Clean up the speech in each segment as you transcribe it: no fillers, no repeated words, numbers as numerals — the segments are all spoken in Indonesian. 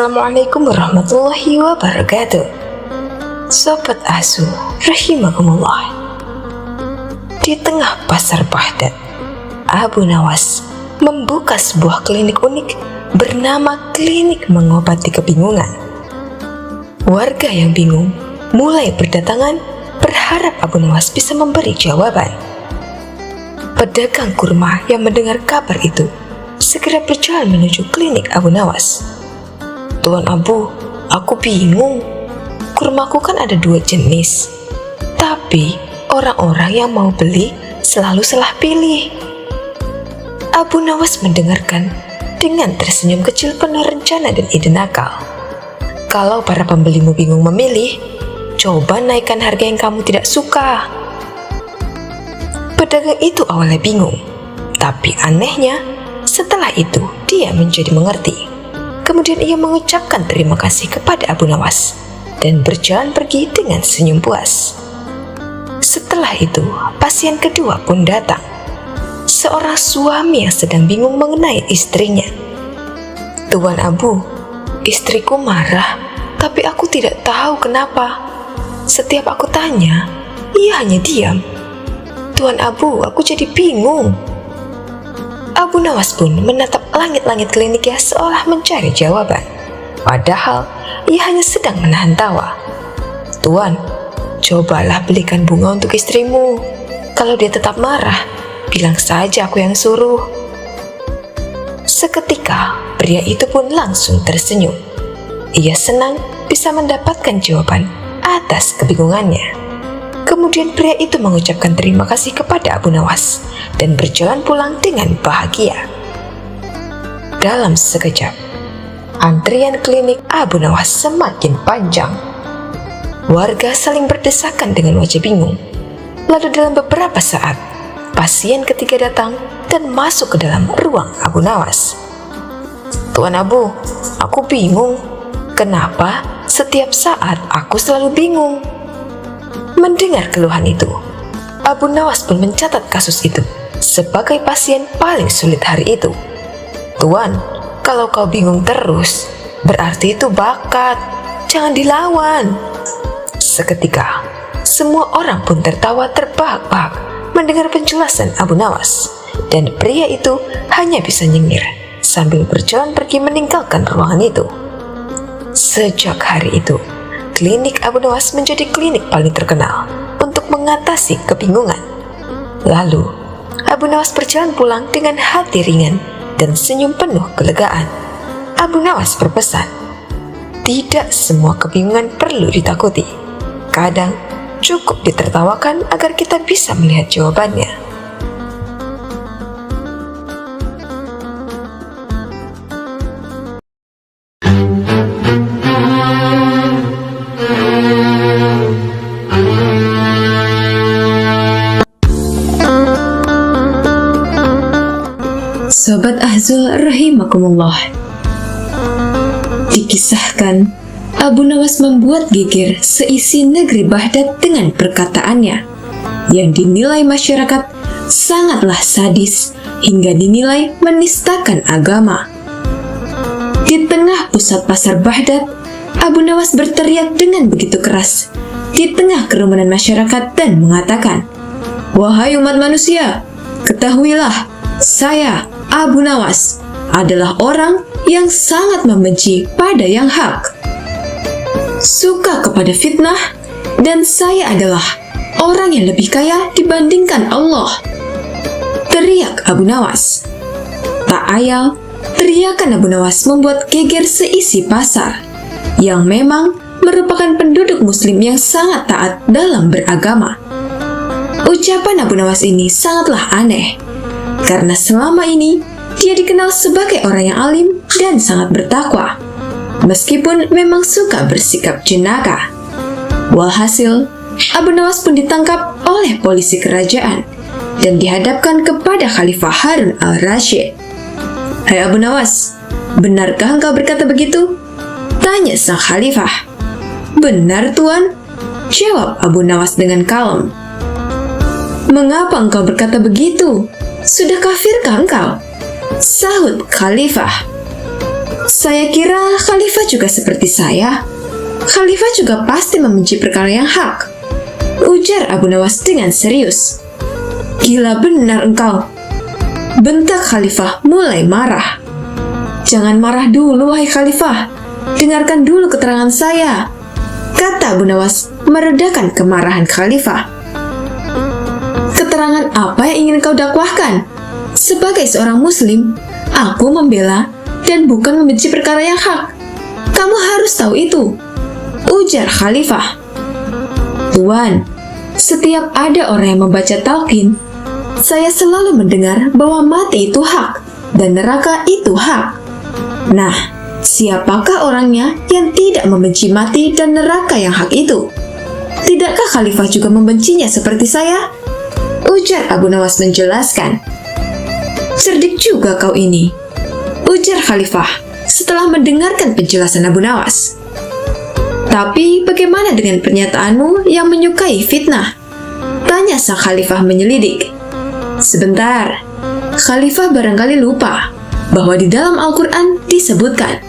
Assalamualaikum warahmatullahi wabarakatuh. Sobat Asu, rahimakumullah. Di tengah pasar Baghdad, Abu Nawas membuka sebuah klinik unik bernama Klinik Mengobati Kebingungan. Warga yang bingung mulai berdatangan berharap Abu Nawas bisa memberi jawaban. Pedagang kurma yang mendengar kabar itu segera berjalan menuju klinik Abu Nawas. "Tuan Abu, aku bingung. Kurmaku kan ada 2 jenis, tapi orang-orang yang mau beli selalu salah pilih." Abu Nawas mendengarkan dengan tersenyum kecil penuh rencana dan ide nakal. "Kalau para pembelimu bingung memilih, coba naikkan harga yang kamu tidak suka." Pedagang itu awalnya bingung, tapi anehnya setelah itu dia menjadi mengerti. Kemudian ia mengucapkan terima kasih kepada Abu Nawas dan berjalan pergi dengan senyum puas. Setelah itu, pasien kedua pun datang. Seorang suami yang sedang bingung mengenai istrinya. "Tuan Abu, istriku marah, tapi aku tidak tahu kenapa. Setiap aku tanya, ia hanya diam. Tuan Abu, aku jadi bingung." Abu Nawas pun menatap langit-langit kliniknya seolah mencari jawaban. Padahal ia hanya sedang menahan tawa. "Tuan, cobalah belikan bunga untuk istrimu. Kalau dia tetap marah, bilang saja aku yang suruh." Seketika, pria itu pun langsung tersenyum. Ia senang bisa mendapatkan jawaban atas kebingungannya. Kemudian pria itu mengucapkan terima kasih kepada Abu Nawas dan berjalan pulang dengan bahagia. Dalam sekejap, antrian klinik Abu Nawas semakin panjang. Warga saling berdesakan dengan wajah bingung. Lalu dalam beberapa saat, pasien ketiga datang dan masuk ke dalam ruang Abu Nawas. "Tuan Abu, aku bingung. Kenapa setiap saat aku selalu bingung?" Mendengar keluhan itu, Abu Nawas pun mencatat kasus itu sebagai pasien paling sulit hari itu. "Tuan, kalau kau bingung terus, berarti itu bakat. Jangan dilawan." Seketika, semua orang pun tertawa terbahak-bahak mendengar penjelasan Abu Nawas, dan pria itu hanya bisa nyengir sambil berjalan pergi meninggalkan ruangan itu. Sejak hari itu, klinik Abu Nawas menjadi klinik paling terkenal untuk mengatasi kebingungan. Lalu, Abu Nawas berjalan pulang dengan hati ringan dan senyum penuh kelegaan. Abu Nawas berpesan, tidak semua kebingungan perlu ditakuti. Kadang, cukup ditertawakan agar kita bisa melihat jawabannya. Sobat Ahzul rahimakumullah. Dikisahkan, Abu Nawas membuat geger seisi negeri Baghdad dengan perkataannya yang dinilai masyarakat sangatlah sadis hingga dinilai menistakan agama. Di tengah pusat pasar Baghdad, Abu Nawas berteriak dengan begitu keras di tengah kerumunan masyarakat dan mengatakan, "Wahai umat manusia, ketahuilah, saya Abu Nawas adalah orang yang sangat membenci pada yang hak, suka kepada fitnah, dan saya adalah orang yang lebih kaya dibandingkan Allah." Teriak Abu Nawas. Tak ayal, teriakan Abu Nawas membuat geger seisi pasar, yang memang merupakan penduduk muslim yang sangat taat dalam beragama. Ucapan Abu Nawas ini sangatlah aneh, karena selama ini dia dikenal sebagai orang yang alim dan sangat bertakwa, meskipun memang suka bersikap jenaka. Walhasil, Abu Nawas pun ditangkap oleh polisi kerajaan dan dihadapkan kepada Khalifah Harun al-Rashid. "Hai Abu Nawas, benarkah engkau berkata begitu?" tanya sang khalifah. "Benar, Tuan," jawab Abu Nawas dengan kalem. "Mengapa engkau berkata begitu? Sudah kafirkah engkau?" sahut khalifah. Saya kira Khalifah juga seperti saya. Khalifah juga pasti membenci perkara yang hak, ujar Abu Nawas dengan serius. Gila benar engkau, bentak Khalifah mulai marah. Jangan marah dulu, wahai Khalifah. Dengarkan dulu keterangan saya, kata Abu Nawas meredakan kemarahan Khalifah. Keterangan apa yang ingin kau dakwahkan? Sebagai seorang muslim, aku membela dan bukan membenci perkara yang hak. Kamu harus tahu itu, ujar Khalifah. Tuan, setiap ada orang yang membaca talqin, saya selalu mendengar bahwa mati itu hak dan neraka itu hak. Nah, siapakah orangnya yang tidak membenci mati dan neraka yang hak itu? Tidakkah Khalifah juga membencinya seperti saya? Ujar Abu Nawas menjelaskan. Cerdik juga kau ini, ujar Khalifah setelah mendengarkan penjelasan Abu Nawas. Tapi bagaimana dengan pernyataanmu yang menyukai fitnah? Tanya sang Khalifah menyelidik. Sebentar, Khalifah barangkali lupa bahwa di dalam Al-Quran disebutkan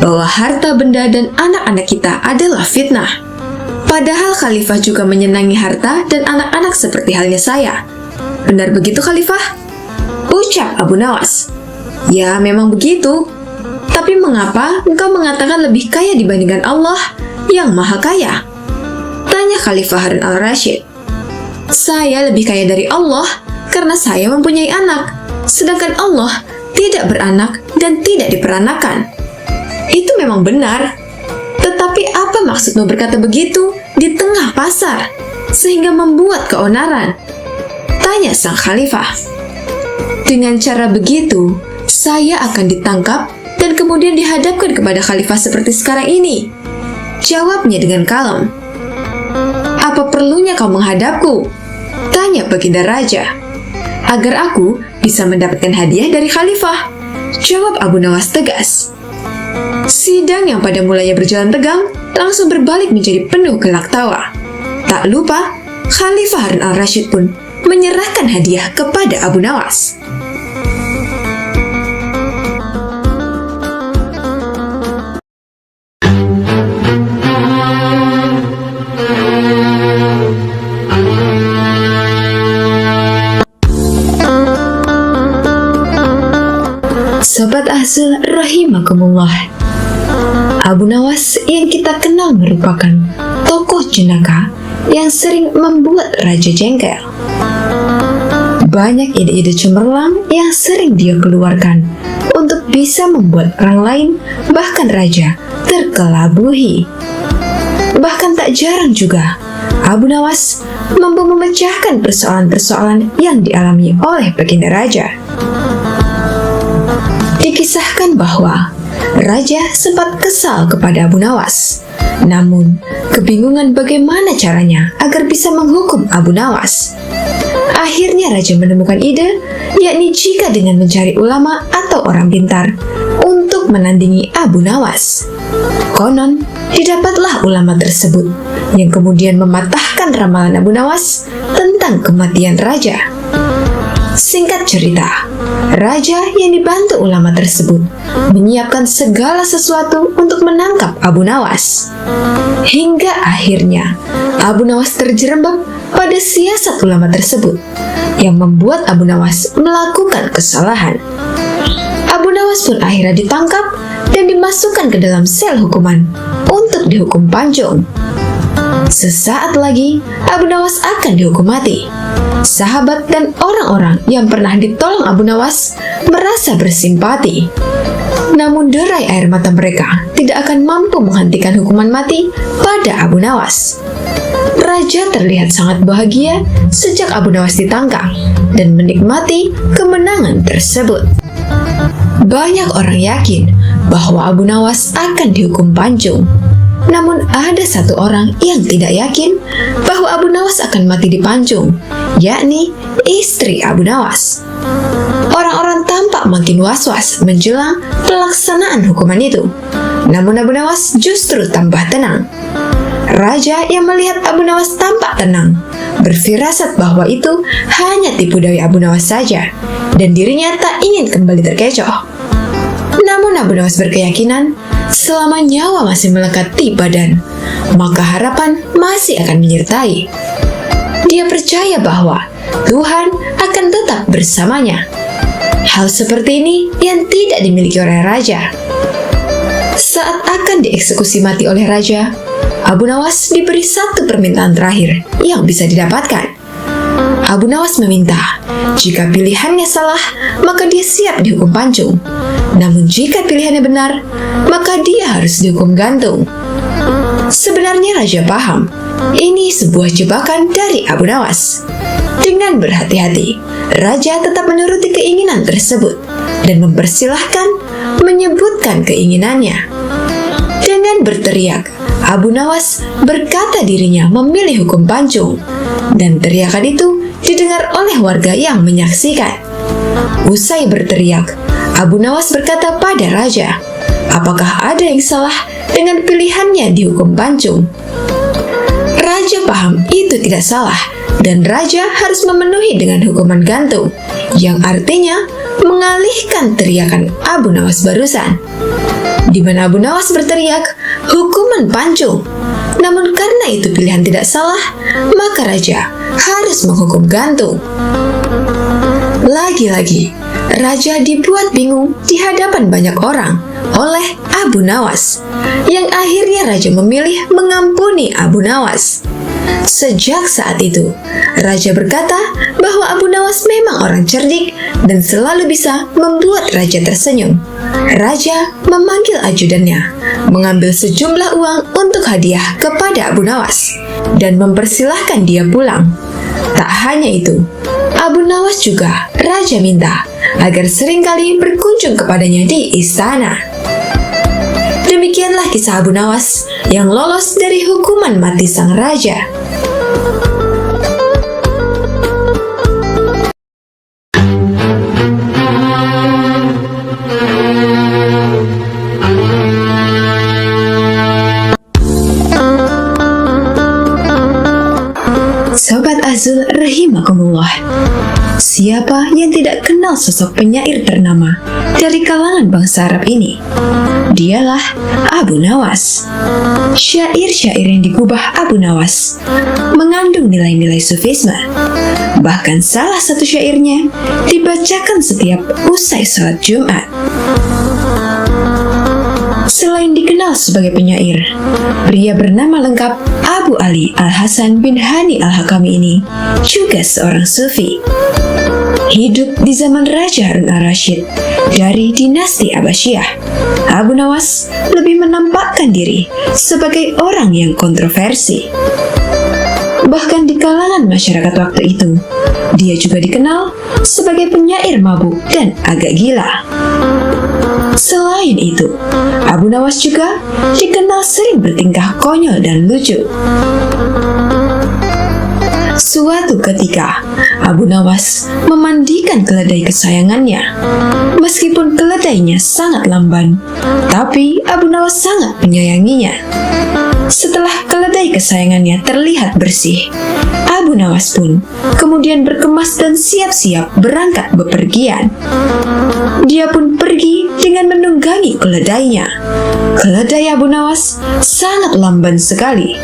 bahwa harta benda dan anak-anak kita adalah fitnah. Padahal Khalifah juga menyenangi harta dan anak-anak seperti halnya saya. Benar begitu Khalifah? Ucap Abu Nawas. Ya, memang begitu. Tapi mengapa engkau mengatakan lebih kaya dibandingkan Allah yang maha kaya? Tanya Khalifah Harun al-Rashid. Saya lebih kaya dari Allah karena saya mempunyai anak, sedangkan Allah tidak beranak dan tidak diperanakan. Itu memang benar. Tetapi apa maksudmu berkata begitu di tengah pasar, sehingga membuat keonaran? Tanya sang Khalifah. Dengan cara begitu, saya akan ditangkap dan kemudian dihadapkan kepada Khalifah seperti sekarang ini. Jawabnya dengan kalem. Apa perlunya kau menghadapku? Tanya Baginda Raja. Agar aku bisa mendapatkan hadiah dari Khalifah, jawab Abu Nawas tegas. Sidang yang pada mulanya berjalan tegang langsung berbalik menjadi penuh gelak tawa. Tak lupa, Khalifah Harun al-Rashid pun menyerahkan hadiah kepada Abu Nawas. Sobat Ahzul rahimakumullah, Abu Nawas yang kita kenal merupakan tokoh jenaka yang sering membuat raja jengkel. Banyak ide-ide cemerlang yang sering dia keluarkan untuk bisa membuat orang lain, bahkan raja, terkelabuhi. Bahkan tak jarang juga, Abu Nawas mampu memecahkan persoalan-persoalan yang dialami oleh Baginda Raja. Dikisahkan bahwa Raja sempat kesal kepada Abu Nawas, namun kebingungan bagaimana caranya agar bisa menghukum Abu Nawas. Akhirnya Raja menemukan ide, yakni jika dengan mencari ulama atau orang pintar untuk menandingi Abu Nawas. Konon, didapatlah ulama tersebut yang kemudian mematahkan ramalan Abu Nawas tentang kematian Raja. Singkat cerita, Raja yang dibantu ulama tersebut menyiapkan segala sesuatu untuk menangkap Abu Nawas. Hingga akhirnya, Abu Nawas terjerembab pada siasat ulama tersebut yang membuat Abu Nawas melakukan kesalahan. Abu Nawas pun akhirnya ditangkap dan dimasukkan ke dalam sel hukuman untuk dihukum panjung. Sesaat lagi, Abu Nawas akan dihukum mati. Sahabat dan orang-orang yang pernah ditolong Abu Nawas merasa bersimpati. Namun derai air mata mereka tidak akan mampu menghentikan hukuman mati pada Abu Nawas. Raja terlihat sangat bahagia sejak Abu Nawas ditangkap dan menikmati kemenangan tersebut. Banyak orang yakin bahwa Abu Nawas akan dihukum panjung. Namun ada satu orang yang tidak yakin bahwa Abu Nawas akan mati di panjung, yakni istri Abu Nawas. Orang-orang tampak makin was-was menjelang pelaksanaan hukuman itu. Namun Abu Nawas justru tambah tenang. Raja yang melihat Abu Nawas tampak tenang, berfirasat bahwa itu hanya tipu daya Abu Nawas saja, dan dirinya tak ingin kembali terkecoh. Namun Abu Nawas berkeyakinan selama nyawa masih melekat di badan, maka harapan masih akan menyertai. Dia percaya bahwa Tuhan akan tetap bersamanya. Hal seperti ini yang tidak dimiliki oleh raja. Saat akan dieksekusi mati oleh raja, Abu Nawas diberi satu permintaan terakhir yang bisa didapatkan. Abu Nawas meminta, jika pilihannya salah, maka dia siap dihukum pancung. Namun jika pilihannya benar, maka dia harus dihukum gantung. Sebenarnya raja paham, ini sebuah jebakan dari Abu Nawas. Dengan berhati-hati, raja tetap menuruti keinginan tersebut dan mempersilahkan menyebutkan keinginannya. Dengan berteriak, Abu Nawas berkata dirinya memilih hukum pancung, dan teriakan itu didengar oleh warga yang menyaksikan. Usai berteriak, Abu Nawas berkata pada raja, apakah ada yang salah dengan pilihannya dihukum pancung? Raja paham itu tidak salah, dan raja harus memenuhi dengan hukuman gantung, yang artinya mengalihkan teriakan Abu Nawas barusan. Di mana Abu Nawas berteriak, hukuman pancung. Namun karena itu pilihan tidak salah, maka raja harus menghukum gantung. Lagi-lagi, raja dibuat bingung di hadapan banyak orang oleh Abu Nawas, yang akhirnya raja memilih mengampuni Abu Nawas. Sejak saat itu, raja berkata bahwa Abu Nawas memang orang cerdik dan selalu bisa membuat raja tersenyum. Raja memanggil ajudannya, mengambil sejumlah uang untuk hadiah kepada Abu Nawas, dan mempersilahkan dia pulang. Tak hanya itu, Abu Nawas juga raja minta agar seringkali berkunjung kepadanya di istana. Demikianlah kisah Abu Nawas yang lolos dari hukuman mati sang raja. Sobat Azul rahimakumullah, siapa yang tidak kenal sosok penyair ternama dari kalangan bangsa Arab ini? Dialah Abu Nawas. Syair-syair yang digubah Abu Nawas mengandung nilai-nilai sufisme. Bahkan salah satu syairnya dibacakan setiap usai sholat Jumat. Selain dikenal sebagai penyair, pria bernama lengkap Abu Ali Al-Hasan bin Hani Al-Hakami ini juga seorang sufi. Hidup di zaman Raja Harun Ar-Rasyid dari dinasti Abbasiyah, Abu Nawas lebih menampakkan diri sebagai orang yang kontroversi. Bahkan di kalangan masyarakat waktu itu, dia juga dikenal sebagai penyair mabuk dan agak gila. Selain itu, Abu Nawas juga dikenal sering bertingkah konyol dan lucu. Suatu ketika, Abu Nawas memandikan keledai kesayangannya. Meskipun keledainya sangat lamban, tapi Abu Nawas sangat menyayanginya. Setelah keledai kesayangannya terlihat bersih, Abu Nawas pun kemudian berkemas dan siap-siap berangkat bepergian. Dia pun pergi dengan menunggangi keledainya. Keledai Abu Nawas sangat lamban sekali.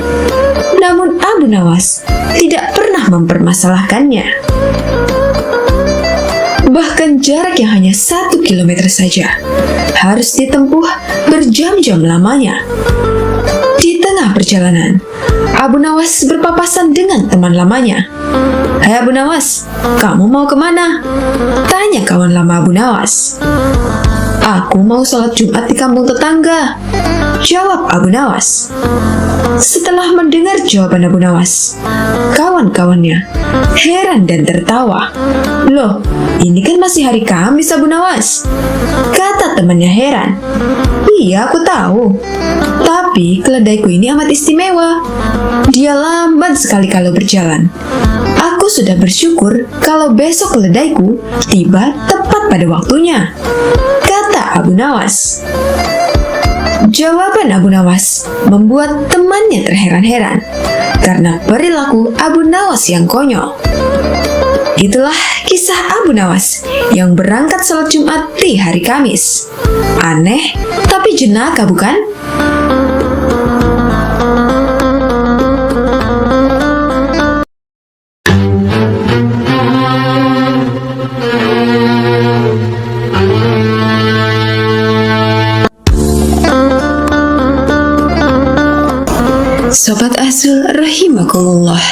Namun Abu Nawas tidak pernah mempermasalahkannya. Bahkan jarak yang hanya 1 kilometer saja harus ditempuh berjam-jam lamanya. Di tengah perjalanan, Abu Nawas berpapasan dengan teman lamanya. "Hai Abu Nawas, kamu mau kemana?" tanya kawan lama Abu Nawas. "Aku mau sholat Jumat di kampung tetangga," jawab Abu Nawas. Setelah mendengar jawaban Abu Nawas, kawan-kawannya heran dan tertawa. "Loh, ini kan masih hari Kamis Abu Nawas," kata temannya heran. "Iya, aku tahu. Tapi keledaiku ini amat istimewa. Dia lamban sekali kalau berjalan. Aku sudah bersyukur kalau besok keledaiku tiba tepat pada waktunya," kata Abu Nawas. Jawaban Abu Nawas membuat temannya terheran-heran karena perilaku Abu Nawas yang konyol. Itulah kisah Abu Nawas yang berangkat salat Jumat di hari Kamis. Aneh, tapi jenaka bukan? Sobat Azul rahimakumullah.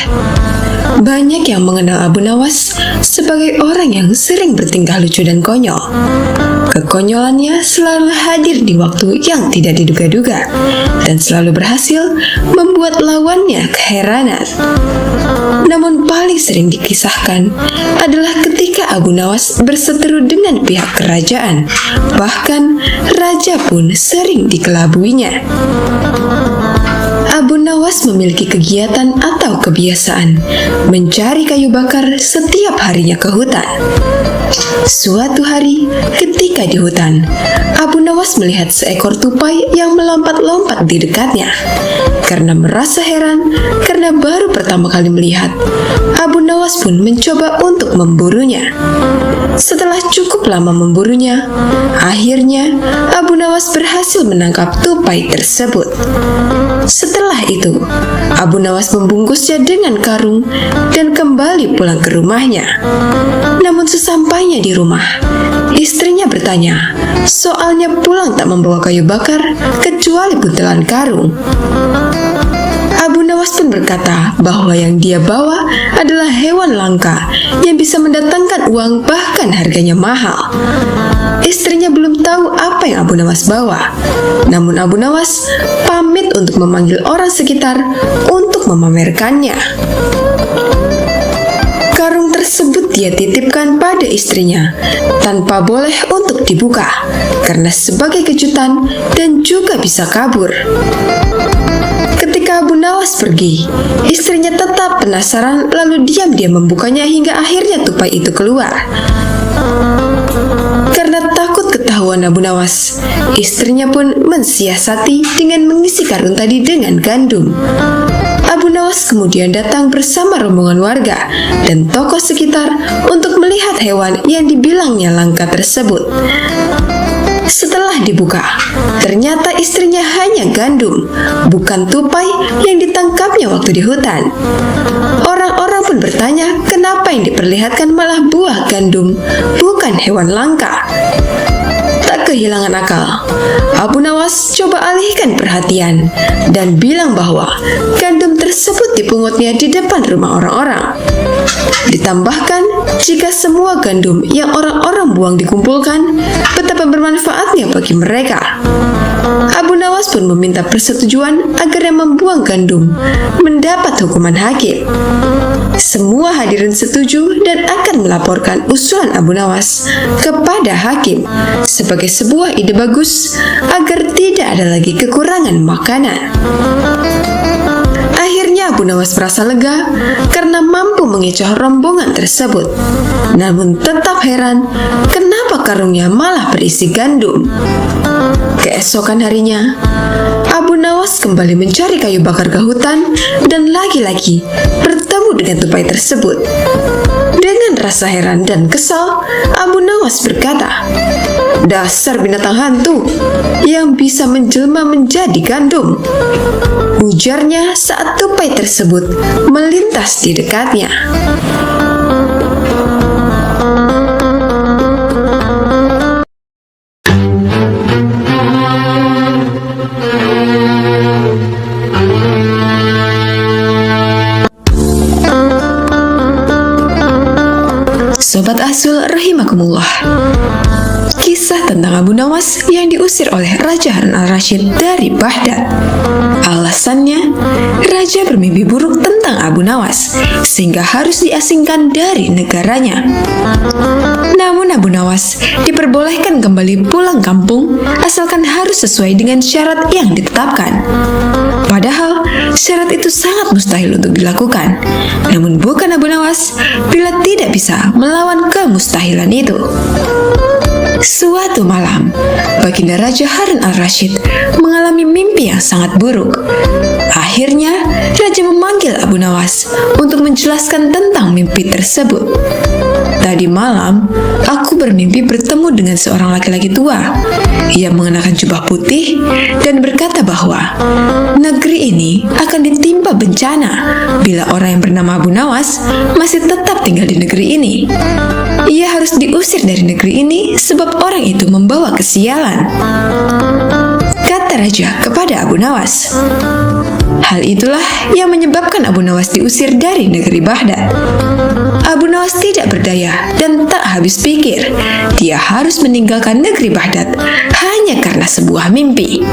Banyak yang mengenal Abu Nawas sebagai orang yang sering bertingkah lucu dan konyol. Kekonyolannya selalu hadir di waktu yang tidak diduga-duga dan selalu berhasil membuat lawannya keheranan. Namun paling sering dikisahkan adalah ketika Abu Nawas berseteru dengan pihak kerajaan. Bahkan raja pun sering dikelabuinya. Abu Nawas memiliki kegiatan atau kebiasaan mencari kayu bakar setiap harinya ke hutan. Suatu hari, ketika di hutan, Abu Nawas melihat seekor tupai yang melompat-lompat di dekatnya. Karena merasa heran, karena baru pertama kali melihat, Abu Nawas pun mencoba untuk memburunya. Setelah cukup lama memburunya, akhirnya Abu Nawas berhasil menangkap tupai tersebut. Setelah itu, Abu Nawas membungkusnya dengan karung dan kembali pulang ke rumahnya. Namun sesampainya di rumah, istrinya bertanya, soalnya pulang tak membawa kayu bakar kecuali buntelan karung. Abu Nawas pun berkata bahwa yang dia bawa adalah hewan langka yang bisa mendatangkan uang bahkan harganya mahal. Istrinya belum tahu apa yang Abu Nawas bawa. Namun Abu Nawas pamit untuk memanggil orang sekitar untuk memamerkannya. Karung tersebut dia titipkan pada istrinya tanpa boleh untuk dibuka karena sebagai kejutan dan juga bisa kabur. Ketika Abu Nawas pergi, istrinya tetap penasaran lalu diam-diam membukanya hingga akhirnya tupai itu keluar. Karena takut ketahuan Abu Nawas, istrinya pun mensiasati dengan mengisi karung tadi dengan gandum. Abu Nawas kemudian datang bersama rombongan warga dan tokoh sekitar untuk melihat hewan yang dibilangnya langka tersebut. Setelah dibuka, ternyata istrinya hanya gandum, bukan tupai yang ditangkapnya waktu di hutan. Orang-orang pun bertanya kenapa yang diperlihatkan malah buah gandum, bukan hewan langka. Tak kehilangan akal, Abu Nawas coba alihkan perhatian dan bilang bahwa gandum tersebut dipungutnya di depan rumah orang-orang. Ditambahkan, jika semua gandum yang orang-orang buang dikumpulkan, betapa bermanfaatnya bagi mereka. Abu Nawas pun meminta persetujuan agar yang membuang gandum mendapat hukuman hakim. Semua hadirin setuju dan akan melaporkan usulan Abu Nawas kepada hakim sebagai sebuah ide bagus agar tidak ada lagi kekurangan makanan. Akhirnya Abu Nawas merasa lega karena mampu mengecoh rombongan tersebut. Namun tetap heran kenapa karungnya malah berisi gandum. Keesokan harinya, Abu Nawas kembali mencari kayu bakar ke hutan dan lagi-lagi bertemu dengan tupai tersebut. Dengan rasa heran dan kesal, Abu Nawas berkata, "Dasar binatang hantu yang bisa menjelma menjadi gandum," ujarnya saat tupai tersebut melintas di dekatnya. Sobat Azul rahimakumullah. Kisah tentang Abu Nawas yang diusir oleh Raja Harun al-Rasyid dari Baghdad. Alasannya, Raja bermimpi buruk tentang Abu Nawas sehingga harus diasingkan dari negaranya. Namun Abu Nawas diperbolehkan kembali pulang kampung asalkan harus sesuai dengan syarat yang ditetapkan. Padahal syarat itu sangat mustahil untuk dilakukan. Namun bukan Abu Nawas bila tidak bisa melawan kemustahilan itu. Suatu malam, Baginda Raja Harun al-Rasyid mengalami mimpi yang sangat buruk. Akhirnya, Raja memanggil Abu Abu Nawas untuk menjelaskan tentang mimpi tersebut. Tadi malam, aku bermimpi bertemu dengan seorang laki-laki tua. Ia mengenakan jubah putih dan berkata bahwa negeri ini akan ditimpa bencana bila orang yang bernama Abu Nawas masih tetap tinggal di negeri ini. Ia harus diusir dari negeri ini sebab orang itu membawa kesialan, kata raja kepada Abu Nawas. Hal itulah yang menyebabkan Abu Nawas diusir dari negeri Baghdad. Abu Nawas tidak berdaya dan tak habis pikir. Dia harus meninggalkan negeri Baghdad hanya karena sebuah mimpi.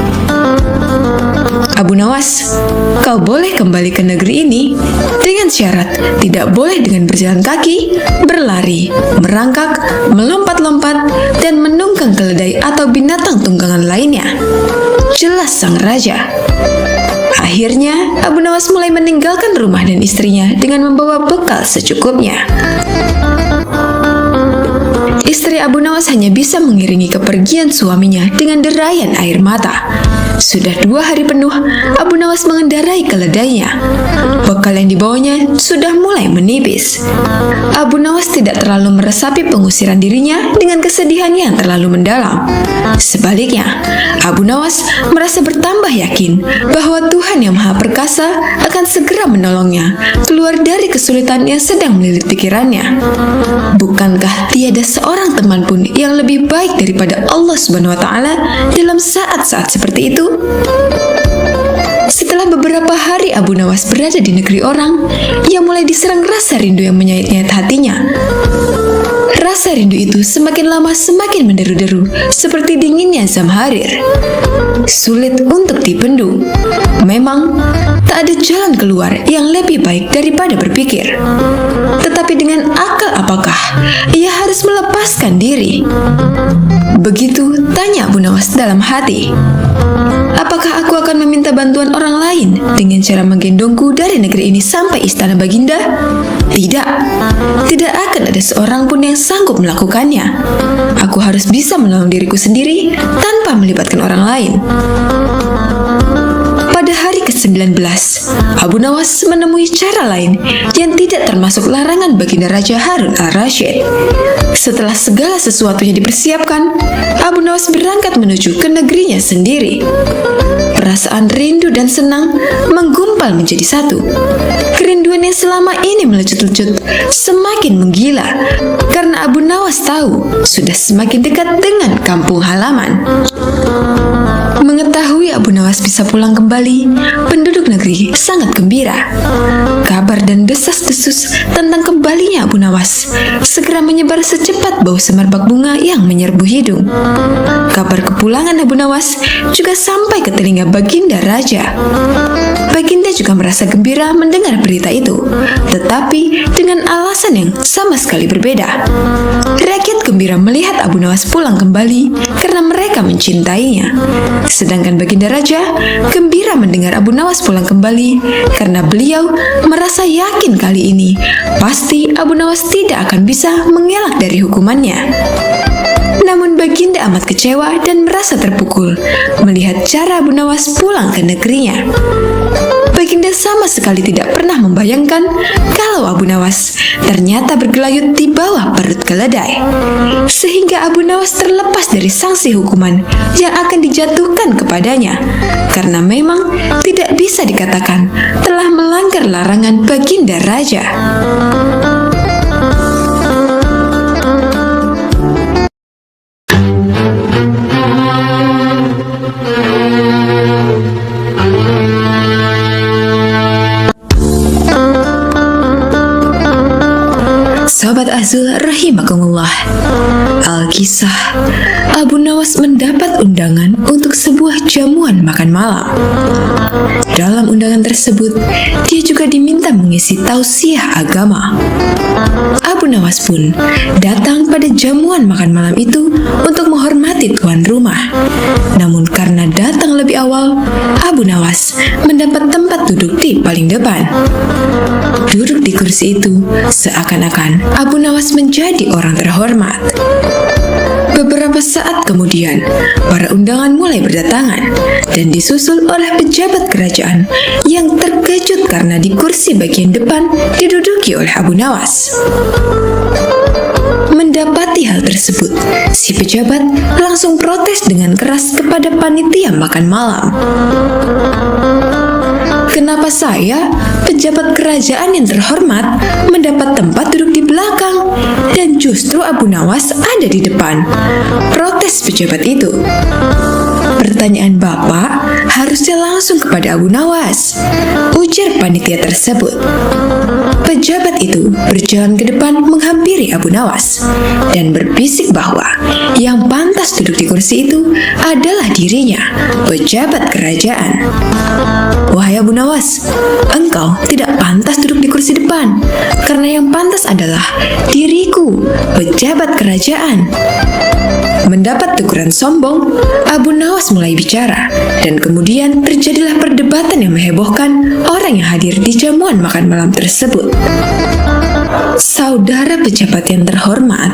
Abu Nawas, kau boleh kembali ke negeri ini dengan syarat tidak boleh dengan berjalan kaki, berlari, merangkak, melompat-lompat, dan menunggang keledai atau binatang tunggangan lainnya. Jelas sang raja. Akhirnya, Abu Nawas mulai meninggalkan rumah dan istrinya dengan membawa bekal secukupnya. Istri Abu Nawas hanya bisa mengiringi kepergian suaminya dengan derayan air mata. Sudah 2 hari penuh, Abu Nawas mengendarai keledainya. Bekal yang dibawanya sudah mulai menipis. Abu Nawas tidak terlalu meresapi pengusiran dirinya dengan kesedihan yang terlalu mendalam. Sebaliknya, Abu Nawas merasa bertambah yakin bahwa Tuhan yang Maha Perkasa akan segera menolongnya keluar dari kesulitan yang sedang melilit pikirannya. Bukankah tiada seorang teman pun yang lebih baik daripada Allah Subhanahu wa Ta'ala dalam saat-saat seperti itu? Setelah beberapa hari Abu Nawas berada di negeri orang, ia mulai diserang rasa rindu yang menyayat-nyayat hatinya. Rasa rindu itu semakin lama semakin menderu-deru, seperti dinginnya Zamharir. Sulit untuk dibendung. Memang, tak ada jalan keluar yang lebih baik daripada berpikir. Tetapi dengan akal apakah ia harus melepaskan diri? Begitu tanya Abu Nawas dalam hati. Apakah aku akan meminta bantuan orang lain dengan cara menggendongku dari negeri ini sampai istana Baginda? Tidak. Tidak akan ada seorang pun yang sanggup melakukannya. Aku harus bisa menolong diriku sendiri tanpa melibatkan orang lain. Pada hari ke-19, Abu Nawas menemui cara lain yang tidak termasuk larangan Baginda Raja Harun al-Rashid. Setelah segala sesuatunya dipersiapkan, Abu Nawas berangkat menuju ke negerinya sendiri. Perasaan rindu dan senang menggumpal menjadi satu. Kerinduan yang selama ini melecut-lecut semakin menggila karena Abu Nawas tahu sudah semakin dekat dengan kampung halaman. Mengetahui Abu Nawas bisa pulang kembali, penduduk negeri sangat gembira. Kabar dan desas-desus tentang kembalinya Abu Nawas segera menyebar secepat bau semerbak bunga yang menyerbu hidung. Kabar kepulangan Abu Nawas juga sampai ke telinga Baginda Raja. Baginda juga merasa gembira mendengar berita itu, tetapi dengan alasan yang sama sekali berbeda. Rakyat gembira melihat Abu Nawas pulang kembali karena mereka mencintainya. Sedangkan Baginda Raja gembira mendengar Abu Nawas pulang kembali karena beliau merasa yakin kali ini pasti Abu Nawas tidak akan bisa mengelak dari hukumannya. Namun Baginda amat kecewa dan merasa terpukul melihat cara Abu Nawas pulang ke negerinya. Baginda sama sekali tidak pernah membayangkan kalau Abu Nawas ternyata bergelayut di bawah perut keledai. Sehingga Abu Nawas terlepas dari sanksi hukuman yang akan dijatuhkan kepadanya, karena memang tidak bisa dikatakan telah melanggar larangan Baginda Raja. Sobat Azul rahimakumullah, Alkisah, Abu Nawas mendapat undangan untuk sebuah jamuan makan malam. Dalam undangan tersebut, dia juga diminta mengisi tausiah agama. Abu Nawas pun datang pada jamuan makan malam itu untuk menghormati tuan rumah. Namun karena datang lebih awal, Abu Nawas mendapat tempat duduk di paling depan. Duduk di kursi itu seakan-akan Abu Nawas menjadi orang terhormat. Beberapa saat kemudian, para undangan mulai berdatangan dan disusul oleh pejabat kerajaan yang terkejut karena karena di kursi bagian depan diduduki oleh Abu Nawas. Mendapati hal tersebut, si pejabat langsung protes dengan keras kepada panitia makan malam. Kenapa saya, pejabat kerajaan yang terhormat, mendapat tempat duduk di belakang dan justru Abu Nawas ada di depan? Protes pejabat itu. Pertanyaan Bapak harusnya langsung kepada Abu Nawas, ujar panitia tersebut. Pejabat itu berjalan ke depan menghampiri Abu Nawas dan berbisik bahwa yang pantas duduk di kursi itu adalah dirinya, pejabat kerajaan. Wahai Abu Nawas, engkau tidak pantas duduk di kursi depan, karena yang pantas adalah diriku, pejabat kerajaan. Mendapat teguran sombong, Abu Nawas mulai bicara, dan kemudian terjadilah perdebatan yang menghebohkan orang yang hadir di jamuan makan malam tersebut. Saudara pejabat yang terhormat,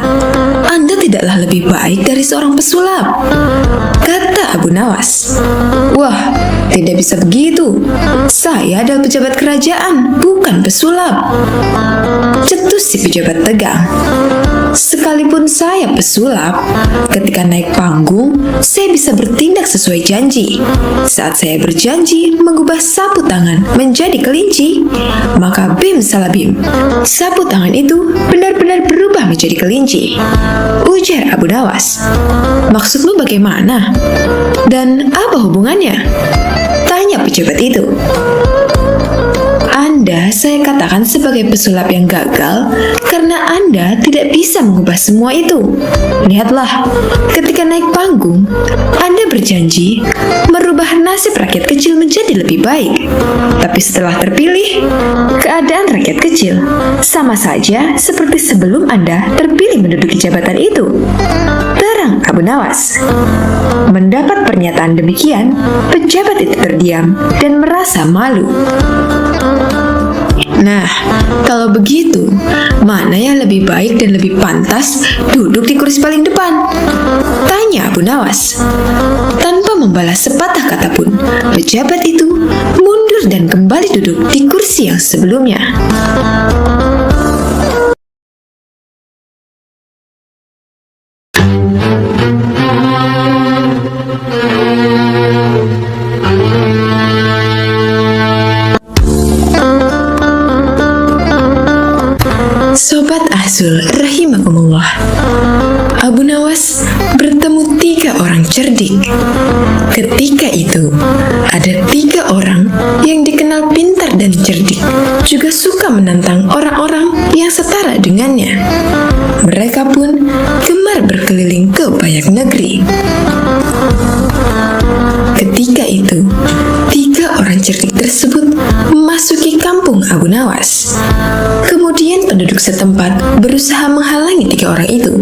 Anda tidaklah lebih baik dari seorang pesulap, kata Abu Nawas. Wah, tidak bisa begitu. Saya adalah pejabat kerajaan, bukan pesulap, cetus si pejabat tegang. Sekalipun saya pesulap, ketika naik panggung, saya bisa bertindak sesuai janji. Saat saya berjanji mengubah sapu tangan menjadi kelinci, maka bim salah bim, sapu tangan itu benar-benar berubah menjadi kelinci, ujar Abu Nawas. Maksudmu bagaimana? Dan apa hubungannya? Tanya pejabat itu. Anda saya katakan sebagai pesulap yang gagal karena Anda tidak bisa mengubah semua itu. Lihatlah, ketika naik panggung, Anda berjanji merubah nasib rakyat kecil menjadi lebih baik. Tapi setelah terpilih, keadaan rakyat kecil sama saja seperti sebelum Anda terpilih menduduki jabatan itu. Terang Abu Nawas. Mendapat pernyataan demikian, pejabat itu terdiam dan merasa malu. Nah, kalau begitu, mana yang lebih baik dan lebih pantas duduk di kursi paling depan? Tanya Abu Nawas. Tanpa membalas sepatah kata pun, pejabat itu mundur dan kembali duduk di kursi yang sebelumnya. Sobat Azul rahimakumullah, Abu Nawas bertemu 3 orang cerdik. Ketika itu, ada 3 orang yang dikenal pintar dan cerdik, juga suka menantang orang-orang yang setara dengannya. Mereka pun gemar berkeliling ke banyak negeri. Ketika itu, 3 orang cerdik tersebut memasuki kampung Abu Nawas. Kemudian penduduk setempat berusaha menghalangi 3 orang itu,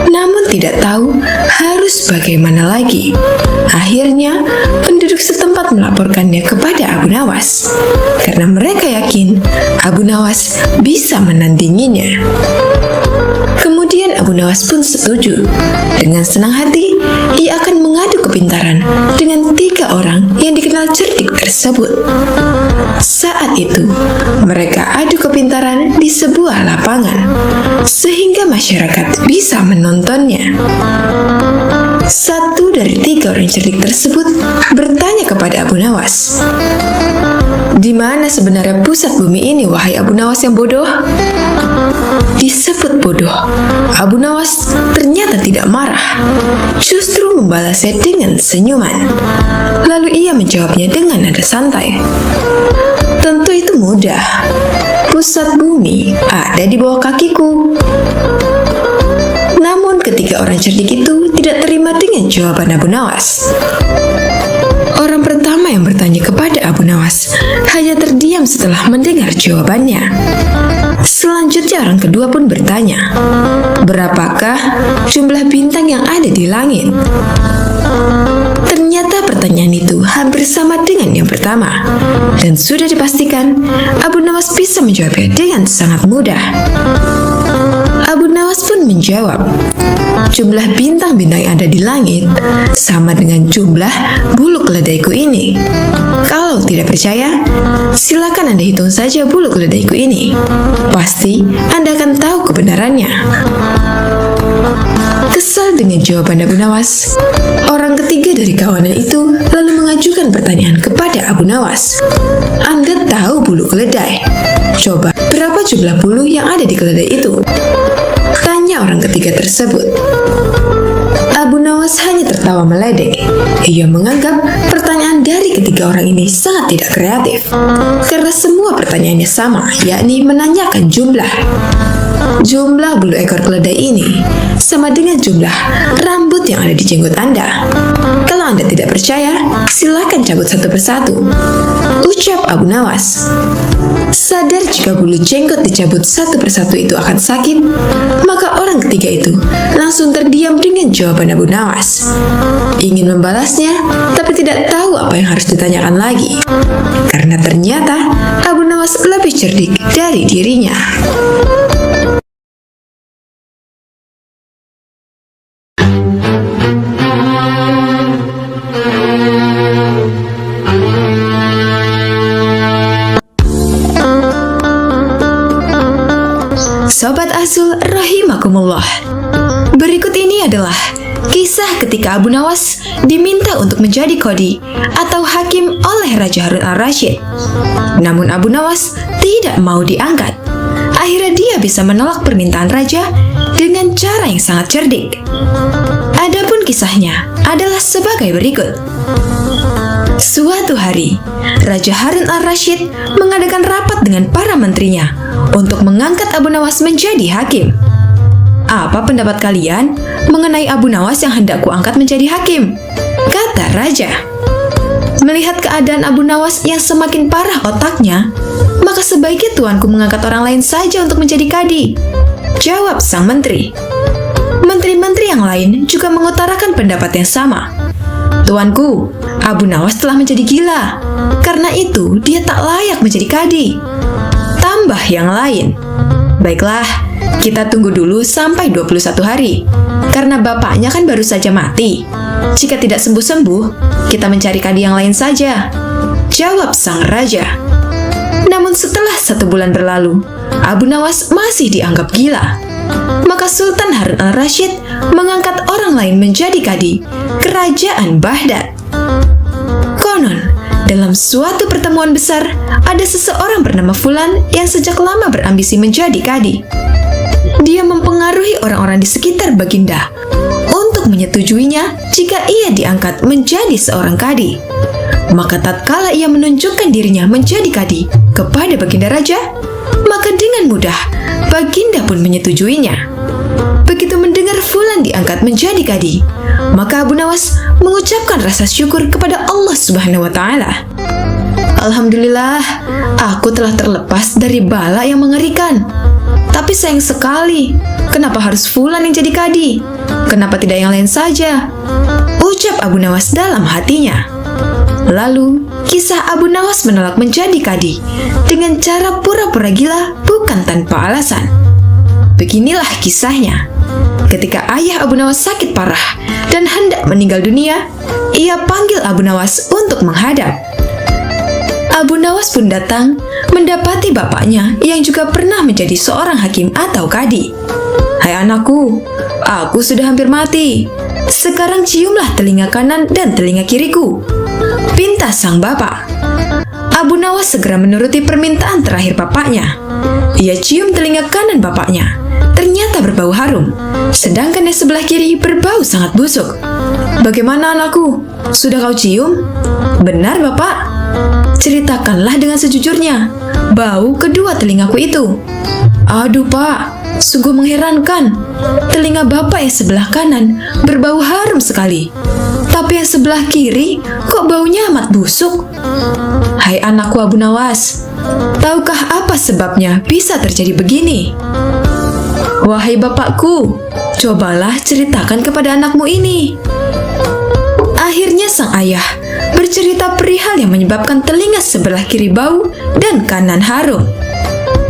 namun tidak tahu harus bagaimana lagi. Akhirnya, penduduk setempat melaporkannya kepada Abu Nawas, karena mereka yakin Abu Nawas bisa menandinginya. Kemudian Abu Nawas pun setuju. Dengan senang hati, ia akan mengadu kepintaran dengan 3 orang yang dikenal cerdik tersebut. Saat itu, mereka adu kepintaran di sebuah lapangan, sehingga masyarakat bisa menontonnya. Satu dari 3 orang cerdik tersebut bertanya kepada Abu Nawas, "Di mana sebenarnya pusat bumi ini, wahai Abu Nawas yang bodoh?" Disebut bodoh, Abu Nawas ternyata tidak marah, justru membalasnya dengan senyuman. Lalu ia menjawabnya dengan nada santai, "Tentu itu mudah. Pusat bumi ada di bawah kakiku." Namun ketiga orang cerdik itu tidak terima dengan jawaban Abu Nawas. Orang pertama yang bertanya kepada Abu Nawas hanya terdiam setelah mendengar jawabannya. Selanjutnya orang kedua pun bertanya, "Berapakah jumlah bintang yang ada di langit?" Ternyata pertanyaan itu hampir sama dengan yang pertama, dan sudah dipastikan Abu Nawas bisa menjawabnya dengan sangat mudah. Abu Nawas pun menjawab, jumlah bintang-bintang yang ada di langit sama dengan jumlah bulu keledaiku ini. Kalau tidak percaya, silakan Anda hitung saja bulu keledaiku ini. Pasti Anda akan tahu kebenarannya. Kesal dengan jawaban Abu Nawas, orang ketiga dari kawanan itu lalu mengajukan pertanyaan kepada Abu Nawas. Anda tahu bulu keledai? Coba, berapa jumlah bulu yang ada di keledai itu? Tanya orang ketiga tersebut. Abu Nawas hanya tertawa meledek. Ia menganggap pertanyaan dari ketiga orang ini sangat tidak kreatif, karena semua pertanyaannya sama, yakni menanyakan jumlah. Jumlah bulu ekor keledai ini sama dengan jumlah rambut yang ada di jenggot Anda. Kalau Anda tidak percaya, silakan cabut satu persatu, ucap Abu Nawas. Sadar jika bulu jenggot dicabut satu persatu itu akan sakit, maka orang ketiga itu langsung terdiam dengan jawaban Abu Nawas. Ingin membalasnya, tapi tidak tahu apa yang harus ditanyakan lagi, karena ternyata Abu Nawas lebih cerdik dari dirinya. Sobat Azul rahimakumullah. Berikut ini adalah kisah ketika Abu Nawas diminta untuk menjadi qadhi atau hakim oleh Raja Harun al-Rasyid. Namun Abu Nawas tidak mau diangkat. Akhirnya dia bisa menolak permintaan raja dengan cara yang sangat cerdik. Adapun kisahnya adalah sebagai berikut. Suatu hari, Raja Harun al-Rasyid mengadakan rapat dengan para menterinya untuk mengangkat Abu Nawas menjadi hakim. Apa pendapat kalian mengenai Abu Nawas yang hendak kuangkat menjadi hakim? Kata raja. Melihat keadaan Abu Nawas yang semakin parah otaknya, maka sebaiknya tuanku mengangkat orang lain saja untuk menjadi qadhi, jawab sang menteri. Menteri-menteri yang lain juga mengutarakan pendapat yang sama. Tuanku, Abu Nawas telah menjadi gila. Karena itu, dia tak layak menjadi qadhi. Tambah yang lain. Baiklah, kita tunggu dulu sampai 21 hari. Karena bapaknya kan baru saja mati. Jika tidak sembuh-sembuh, kita mencari qadhi yang lain saja, jawab sang raja. Namun setelah 1 bulan berlalu, Abu Nawas masih dianggap gila. Maka Sultan Harun al-Rasyid mengangkat orang lain menjadi qadhi kerajaan Baghdad. Konon, dalam suatu pertemuan besar, ada seseorang bernama Fulan yang sejak lama berambisi menjadi qadhi. Dia mempengaruhi orang-orang di sekitar Baginda untuk menyetujuinya jika ia diangkat menjadi seorang qadhi. Maka tatkala ia menunjukkan dirinya menjadi qadhi kepada Baginda Raja, maka dengan mudah Baginda pun menyetujuinya. Begitu mendengar Fulan diangkat menjadi qadhi, maka Abu Nawas mengucapkan rasa syukur kepada Allah Subhanahu wa Ta'ala. Alhamdulillah, aku telah terlepas dari bala yang mengerikan. Tapi sayang sekali, kenapa harus Fulan yang jadi qadhi? Kenapa tidak yang lain saja? Ucap Abu Nawas dalam hatinya. Lalu, kisah Abu Nawas menolak menjadi qadhi dengan cara pura-pura gila bukan tanpa alasan. Beginilah kisahnya. Ketika ayah Abu Nawas sakit parah dan hendak meninggal dunia, ia panggil Abu Nawas untuk menghadap. Abu Nawas pun datang mendapati bapaknya yang juga pernah menjadi seorang hakim atau qadhi. Hai anakku, aku sudah hampir mati. Sekarang ciumlah telinga kanan dan telinga kiriku, pinta sang bapak. Abu Nawas segera menuruti permintaan terakhir bapaknya. Ia cium telinga kanan bapaknya. Ternyata berbau harum, sedangkan yang sebelah kiri berbau sangat busuk. Bagaimana anakku? Sudah kau cium? Benar bapak. Ceritakanlah dengan sejujurnya. Bau kedua telingaku itu. Aduh pak, sungguh mengherankan. Telinga bapak yang sebelah kanan berbau harum sekali. Tapi yang sebelah kiri kok baunya amat busuk. Hai anakku Abu Nawas, tahukah apa sebabnya bisa terjadi begini? Wahai bapakku, cobalah ceritakan kepada anakmu ini. Akhirnya sang ayah bercerita perihal yang menyebabkan telinga sebelah kiri bau dan kanan harum.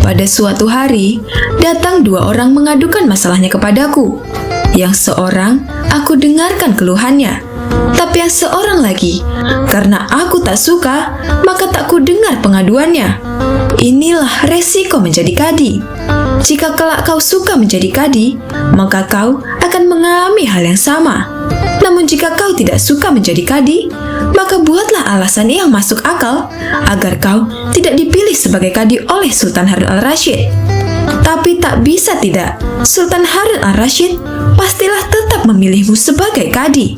Pada suatu hari, datang 2 orang mengadukan masalahnya kepadaku. Yang seorang, aku dengarkan keluhannya. Tapi yang seorang lagi, karena aku tak suka, maka tak ku dengar pengaduannya. Inilah resiko menjadi kadi. Jika kelak kau suka menjadi kadi, maka kau akan mengalami hal yang sama. Namun jika kau tidak suka menjadi kadi, maka buatlah alasan yang masuk akal agar kau tidak dipilih sebagai kadi oleh Sultan Harun al-Rasyid. Tapi tak bisa tidak, Sultan Harun al-Rasyid pastilah tetap memilihmu sebagai kadi.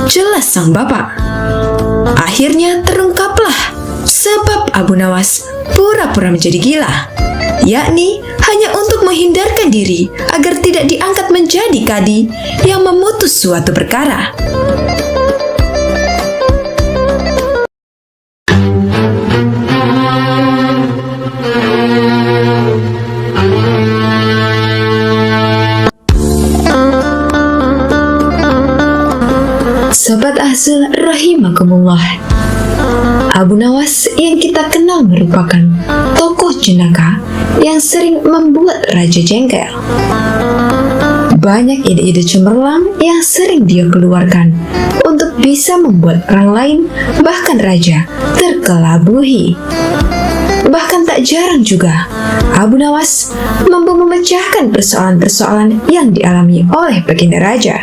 Jelas sang bapak. Akhirnya terungkaplah sebab Abu Nawas pura-pura menjadi gila, yakni hanya untuk menghindarkan diri agar tidak diangkat menjadi kadi yang memutus suatu perkara. Sobat Ahzul rahimakumullah, Abu Nawas yang kita kenal merupakan tokoh jenaka yang sering membuat raja jengkel. Banyak ide-ide cemerlang yang sering dia keluarkan untuk bisa membuat orang lain, bahkan raja, terkelabuhi. Bahkan tak jarang juga, Abu Nawas mampu memecahkan persoalan-persoalan yang dialami oleh baginda raja.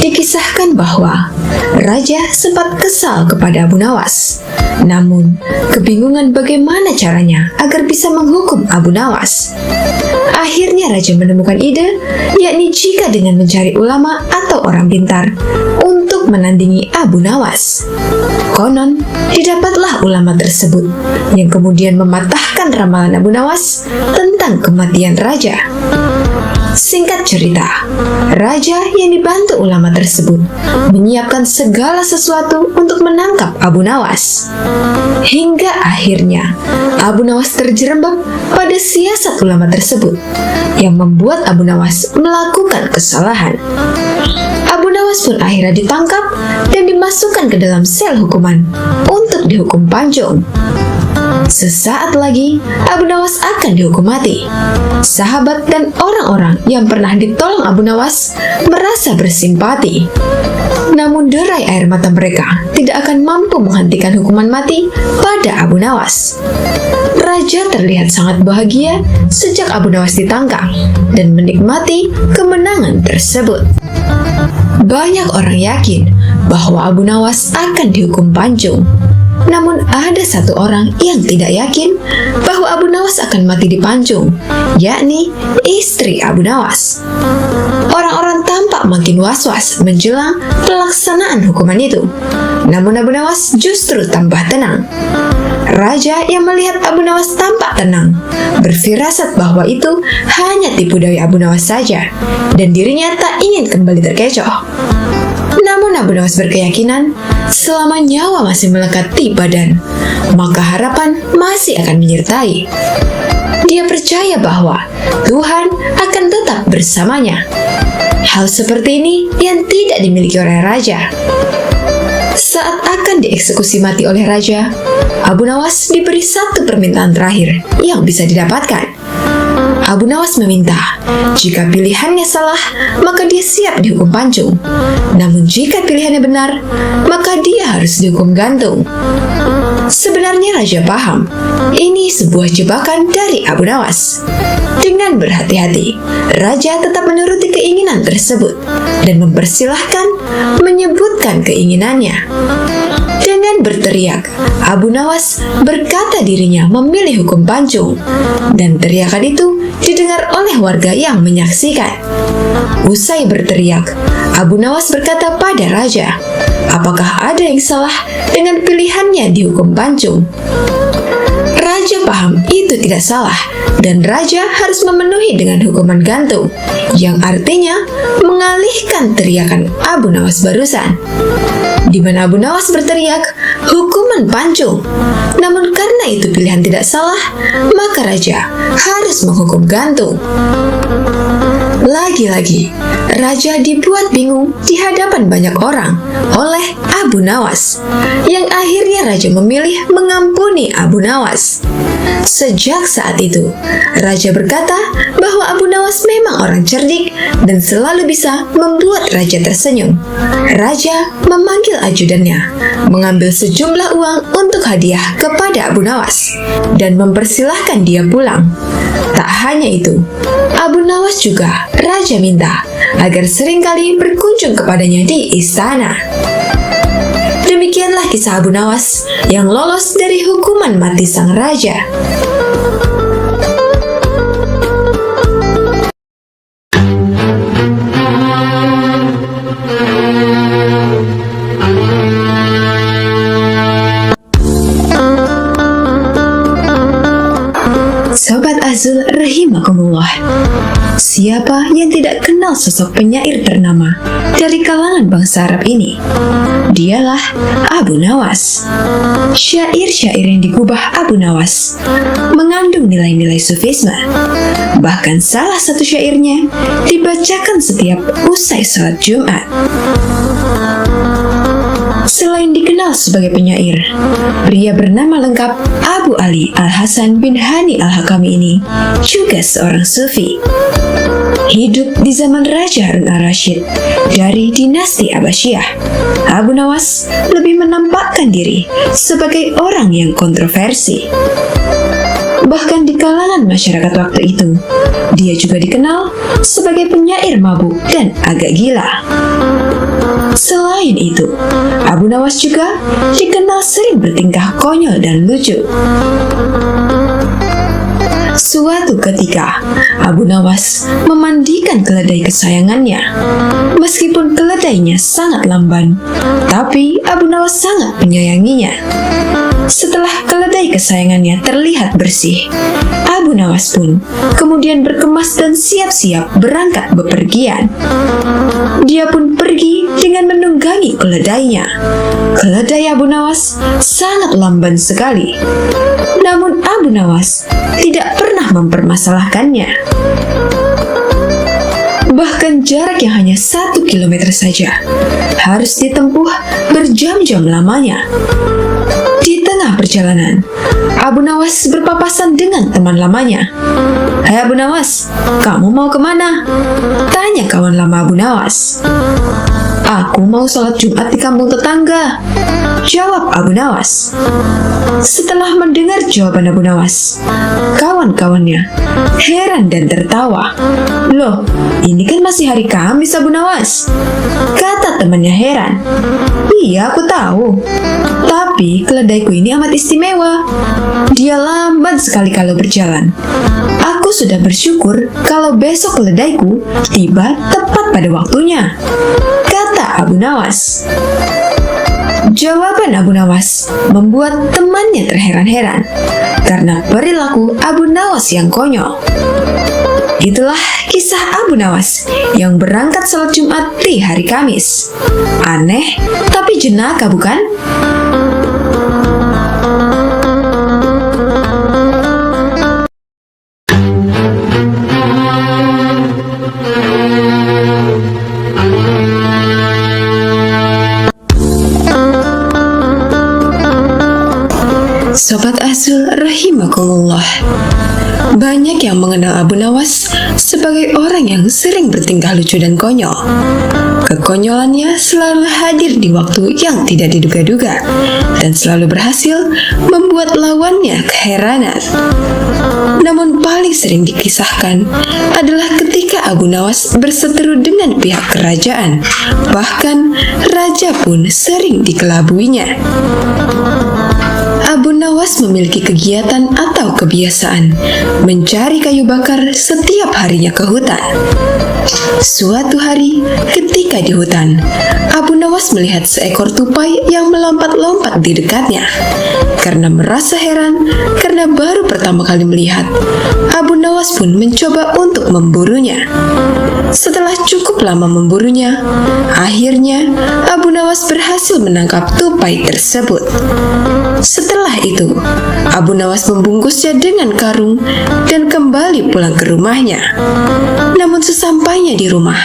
Dikisahkan bahwa raja sempat kesal kepada Abu Nawas, namun kebingungan bagaimana caranya agar bisa menghukum Abu Nawas. Akhirnya raja menemukan ide, yakni jika dengan mencari ulama atau orang pintar untuk menandingi Abu Nawas. Konon, didapatlah ulama tersebut yang kemudian mematahkan ramalan Abu Nawas tentang kematian raja. Singkat cerita, raja yang dibantu ulama tersebut menyiapkan segala sesuatu untuk menangkap Abu Nawas. Hingga akhirnya, Abu Nawas terjerembab pada siasat ulama tersebut yang membuat Abu Nawas melakukan kesalahan. Abu Nawas pun akhirnya ditangkap dan dimasukkan ke dalam sel hukuman untuk dihukum panjung. Sesaat lagi, Abu Nawas akan dihukum mati. Sahabat dan orang-orang yang pernah ditolong Abu Nawas merasa bersimpati. Namun derai air mata mereka tidak akan mampu menghentikan hukuman mati pada Abu Nawas. Raja terlihat sangat bahagia sejak Abu Nawas ditangkap dan menikmati kemenangan tersebut. Banyak orang yakin bahwa Abu Nawas akan dihukum panjung. Namun ada satu orang yang tidak yakin bahwa Abu Nawas akan mati dipanjung, yakni istri Abu Nawas. Orang-orang tampak makin was-was menjelang pelaksanaan hukuman itu. Namun Abu Nawas justru tambah tenang. Raja yang melihat Abu Nawas tampak tenang, berfirasat bahwa itu hanya tipu daya Abu Nawas saja, dan dirinya tak ingin kembali terkecoh. Namun Abu Nawas berkeyakinan, selama nyawa masih melekat di badan, maka harapan masih akan menyertai. Dia percaya bahwa Tuhan akan tetap bersamanya. Hal seperti ini yang tidak dimiliki oleh raja. Saat akan dieksekusi mati oleh raja, Abu Nawas diberi satu permintaan terakhir yang bisa didapatkan. Abu Nawas meminta, jika pilihannya salah, maka dia siap dihukum panjung. Namun jika pilihannya benar, maka dia harus dihukum gantung. Sebenarnya raja paham, ini sebuah jebakan dari Abu Nawas. Dengan berhati-hati, raja tetap menuruti keinginan tersebut dan mempersilahkan menyebutkan keinginannya. Dengan berteriak, Abu Nawas berkata dirinya memilih hukum panjung, dan teriakan itu didengar oleh warga yang menyaksikan. Usai berteriak, Abu Nawas berkata pada raja, apakah ada yang salah dengan pilihannya dihukum panjung? Raja paham itu tidak salah, dan raja harus memenuhi dengan hukuman gantung, yang artinya mengalihkan teriakan Abu Nawas barusan. Di mana Abu Nawas berteriak, hukuman panjung. Namun karena itu pilihan tidak salah, maka raja harus menghukum gantung. Lagi-lagi, raja dibuat bingung di hadapan banyak orang oleh Abu Nawas, yang akhirnya raja memilih mengampuni Abu Nawas. Sejak saat itu, Raja berkata bahwa Abu Nawas memang orang cerdik dan selalu bisa membuat Raja tersenyum. Raja memanggil ajudannya, mengambil sejumlah uang untuk hadiah kepada Abu Nawas, dan mempersilahkan dia pulang. Tak hanya itu, Abu Nawas juga Raja minta agar seringkali berkunjung kepadanya di istana. Demikianlah kisah Abu Nawas yang lolos dari hukuman mati sang raja. Sobat Azul rahimakumullah, siapa yang tidak kenal sosok penyair ternama dari kalangan bangsa Arab ini? Dialah Abu Nawas. Syair-syair yang digubah Abu Nawas mengandung nilai-nilai sufisme. Bahkan salah satu syairnya dibacakan setiap usai sholat Jumat. Selain dikenal sebagai penyair, pria bernama lengkap Abu Ali Al-Hasan bin Hani Al-Hakami ini juga seorang sufi. Hidup di zaman Raja Harun Ar-Rasyid dari dinasti Abbasiyah, Abu Nawas lebih menampakkan diri sebagai orang yang kontroversi. Bahkan di kalangan masyarakat waktu itu, dia juga dikenal sebagai penyair mabuk dan agak gila. Selain itu, Abu Nawas juga dikenal sering bertingkah konyol dan lucu. Suatu ketika, Abu Nawas memandikan keledai kesayangannya. Meskipun keledainya sangat lamban, tapi Abu Nawas sangat menyayanginya. Setelah keledai kesayangannya terlihat bersih, Abu Nawas pun kemudian berkemas dan siap-siap berangkat bepergian. Dia pun pergi dengan menunggangi keledainya. Keledai Abu Nawas sangat lamban sekali. Namun Abu Nawas tidak pernah mempermasalahkannya. Bahkan jarak yang hanya 1 kilometer saja harus ditempuh berjam-jam lamanya. Di tengah perjalanan, Abu Nawas berpapasan dengan teman lamanya. "Hai Abu Nawas, kamu mau kemana?" tanya kawan lama Abu Nawas. "Aku mau sholat Jumat di kampung tetangga," jawab Abu Nawas. Setelah mendengar jawaban Abu Nawas, kawan-kawannya heran dan tertawa. "Loh, ini kan masih hari Kamis Abu Nawas," kata temannya heran. "Iya, aku tahu. Tapi keledaiku ini amat istimewa. Dia lamban sekali kalau berjalan. Aku sudah bersyukur kalau besok keledaiku tiba tepat pada waktunya," kata Abu Nawas. Jawaban Abu Nawas membuat temannya terheran-heran karena perilaku Abu Nawas yang konyol. Itulah kisah Abu Nawas yang berangkat sholat Jumat di hari Kamis. Aneh, tapi jenaka bukan? Sobat Azul rahimakumullah, banyak yang mengenal Abu Nawas sebagai orang yang sering bertingkah lucu dan konyol. Kekonyolannya selalu hadir di waktu yang tidak diduga-duga dan selalu berhasil membuat lawannya keheranan. Namun paling sering dikisahkan adalah ketika Abu Nawas berseteru dengan pihak kerajaan. Bahkan raja pun sering dikelabuinya. Abu Nawas memiliki kegiatan atau kebiasaan mencari kayu bakar setiap harinya ke hutan. Suatu hari, ketika di hutan, Abu Nawas melihat seekor tupai yang melompat-lompat di dekatnya. Karena merasa heran, karena baru pertama kali melihat, Abu Nawas pun mencoba untuk memburunya. Setelah cukup lama memburunya, akhirnya Abu Nawas berhasil menangkap tupai tersebut. Setelah itu, Abu Nawas membungkusnya dengan karung dan kembali pulang ke rumahnya. Namun sesampainya di rumah,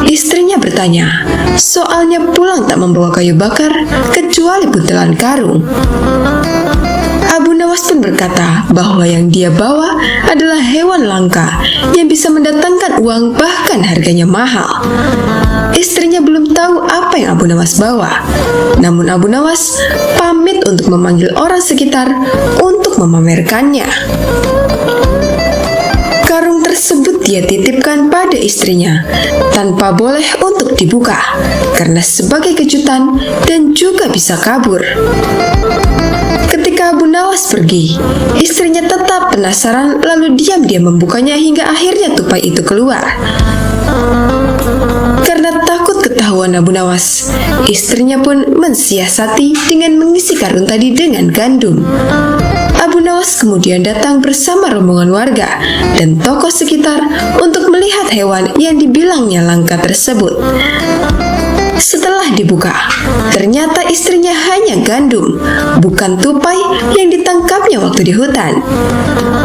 istrinya bertanya, soalnya pulang tak membawa kayu bakar kecuali buntelan karung. Abu Nawas pun berkata bahwa yang dia bawa adalah hewan langka yang bisa mendatangkan uang bahkan harganya mahal. Istrinya belum tahu apa yang Abu Nawas bawa, namun Abu Nawas pamit untuk memanggil orang sekitar untuk memamerkannya. Karung tersebut dia titipkan pada istrinya tanpa boleh untuk dibuka karena sebagai kejutan dan juga bisa kabur. Ketika Abu Nawas pergi, istrinya tetap penasaran lalu diam-diam membukanya hingga akhirnya tupai itu keluar. Karena takut ketahuan Abu Nawas, istrinya pun mensiasati dengan mengisi karung tadi dengan gandum. Abu Nawas kemudian datang bersama rombongan warga dan tokoh sekitar untuk melihat hewan yang dibilangnya langka tersebut. Setelah dibuka, ternyata istrinya hanya gandum, bukan tupai yang ditangkapnya waktu di hutan.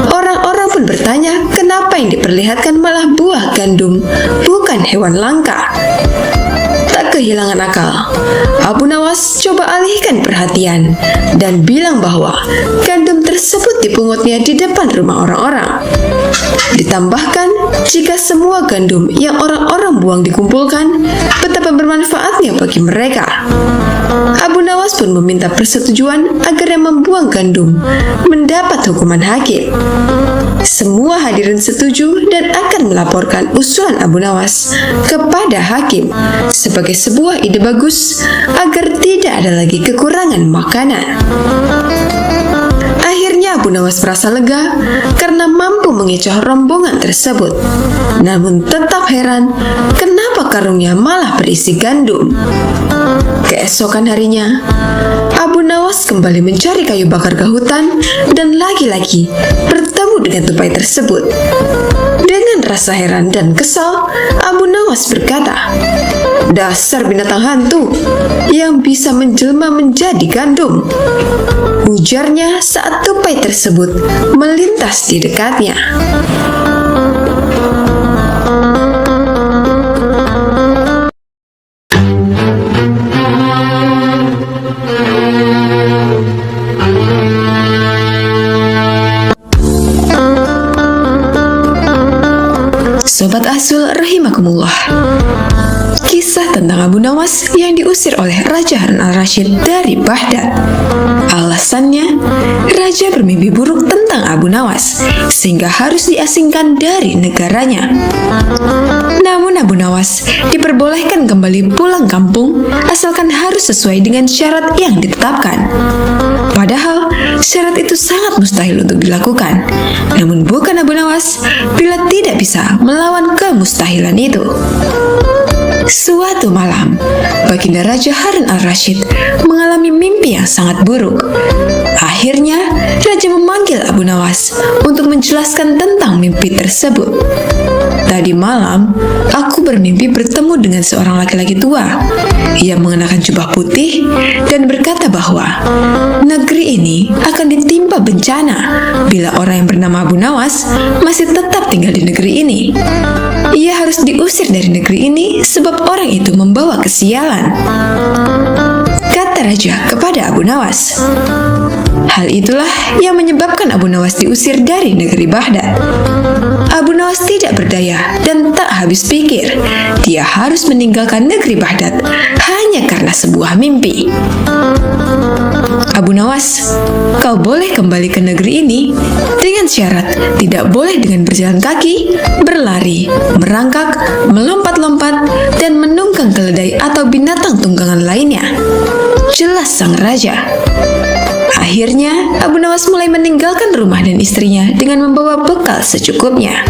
Orang-orang pun bertanya kenapa yang diperlihatkan malah buah gandum, bukan hewan langka. Tak kehilangan akal, Abu Nawas coba alihkan perhatian dan bilang bahwa gandum tersebut dipungutnya di depan rumah orang-orang. Ditambahkan, jika semua gandum yang orang-orang buang dikumpulkan, betapa bermanfaatnya bagi mereka. Abu Nawas pun meminta persetujuan agar yang membuang gandum mendapat hukuman hakim. Semua hadirin setuju dan akan melaporkan usulan Abu Nawas kepada hakim sebagai sebuah ide bagus agar tidak ada lagi kekurangan makanan. Akhirnya Abu Nawas merasa lega karena mampu mengecoh rombongan tersebut. Namun tetap heran kenapa karungnya malah berisi gandum. Keesokan harinya, Abu Nawas kembali mencari kayu bakar ke hutan dan lagi-lagi bertemu dengan tupai tersebut. Dengan rasa heran dan kesal, Abu Nawas berkata, "Dasar binatang hantu yang bisa menjelma menjadi gandum," ujarnya saat tupai tersebut melintas di dekatnya. Sobat Asul rahimakumullah, kisah tentang Abu Nawas yang diusir oleh Raja Harun al-Rasyid dari Baghdad. Alasannya, Raja bermimpi buruk tentang Abu Nawas sehingga harus diasingkan dari negaranya. Namun Abu Nawas diperbolehkan kembali pulang kampung asalkan harus sesuai dengan syarat yang ditetapkan. Padahal syarat itu sangat mustahil untuk dilakukan. Namun bukan Abu Nawas bila tidak bisa melawan kemustahilan itu. Suatu malam, Baginda Raja Harun al-Rasyid mengalami mimpi yang sangat buruk. Akhirnya, Raja memanggil Abu Nawas untuk menjelaskan tentang mimpi tersebut. "Tadi malam, aku bermimpi bertemu dengan seorang laki-laki tua. Ia mengenakan jubah putih dan berkata bahwa negeri ini akan ditimpa bencana bila orang yang bernama Abu Nawas masih tetap tinggal di negeri ini. Ia harus diusir dari negeri ini sebab orang itu membawa kesialan," kata Raja kepada Abu Nawas. Hal itulah yang menyebabkan Abu Nawas diusir dari negeri Baghdad. Abu Nawas tidak berdaya dan tak habis pikir. Dia harus meninggalkan negeri Baghdad hanya karena sebuah mimpi. "Abu Nawas, kau boleh kembali ke negeri ini dengan syarat tidak boleh dengan berjalan kaki, berlari, merangkak, melompat-lompat, dan menunggang keledai atau binatang tunggangan lainnya," jelas sang raja. Akhirnya, Abu Nawas mulai meninggalkan rumah dan istrinya dengan membawa bekal secukupnya.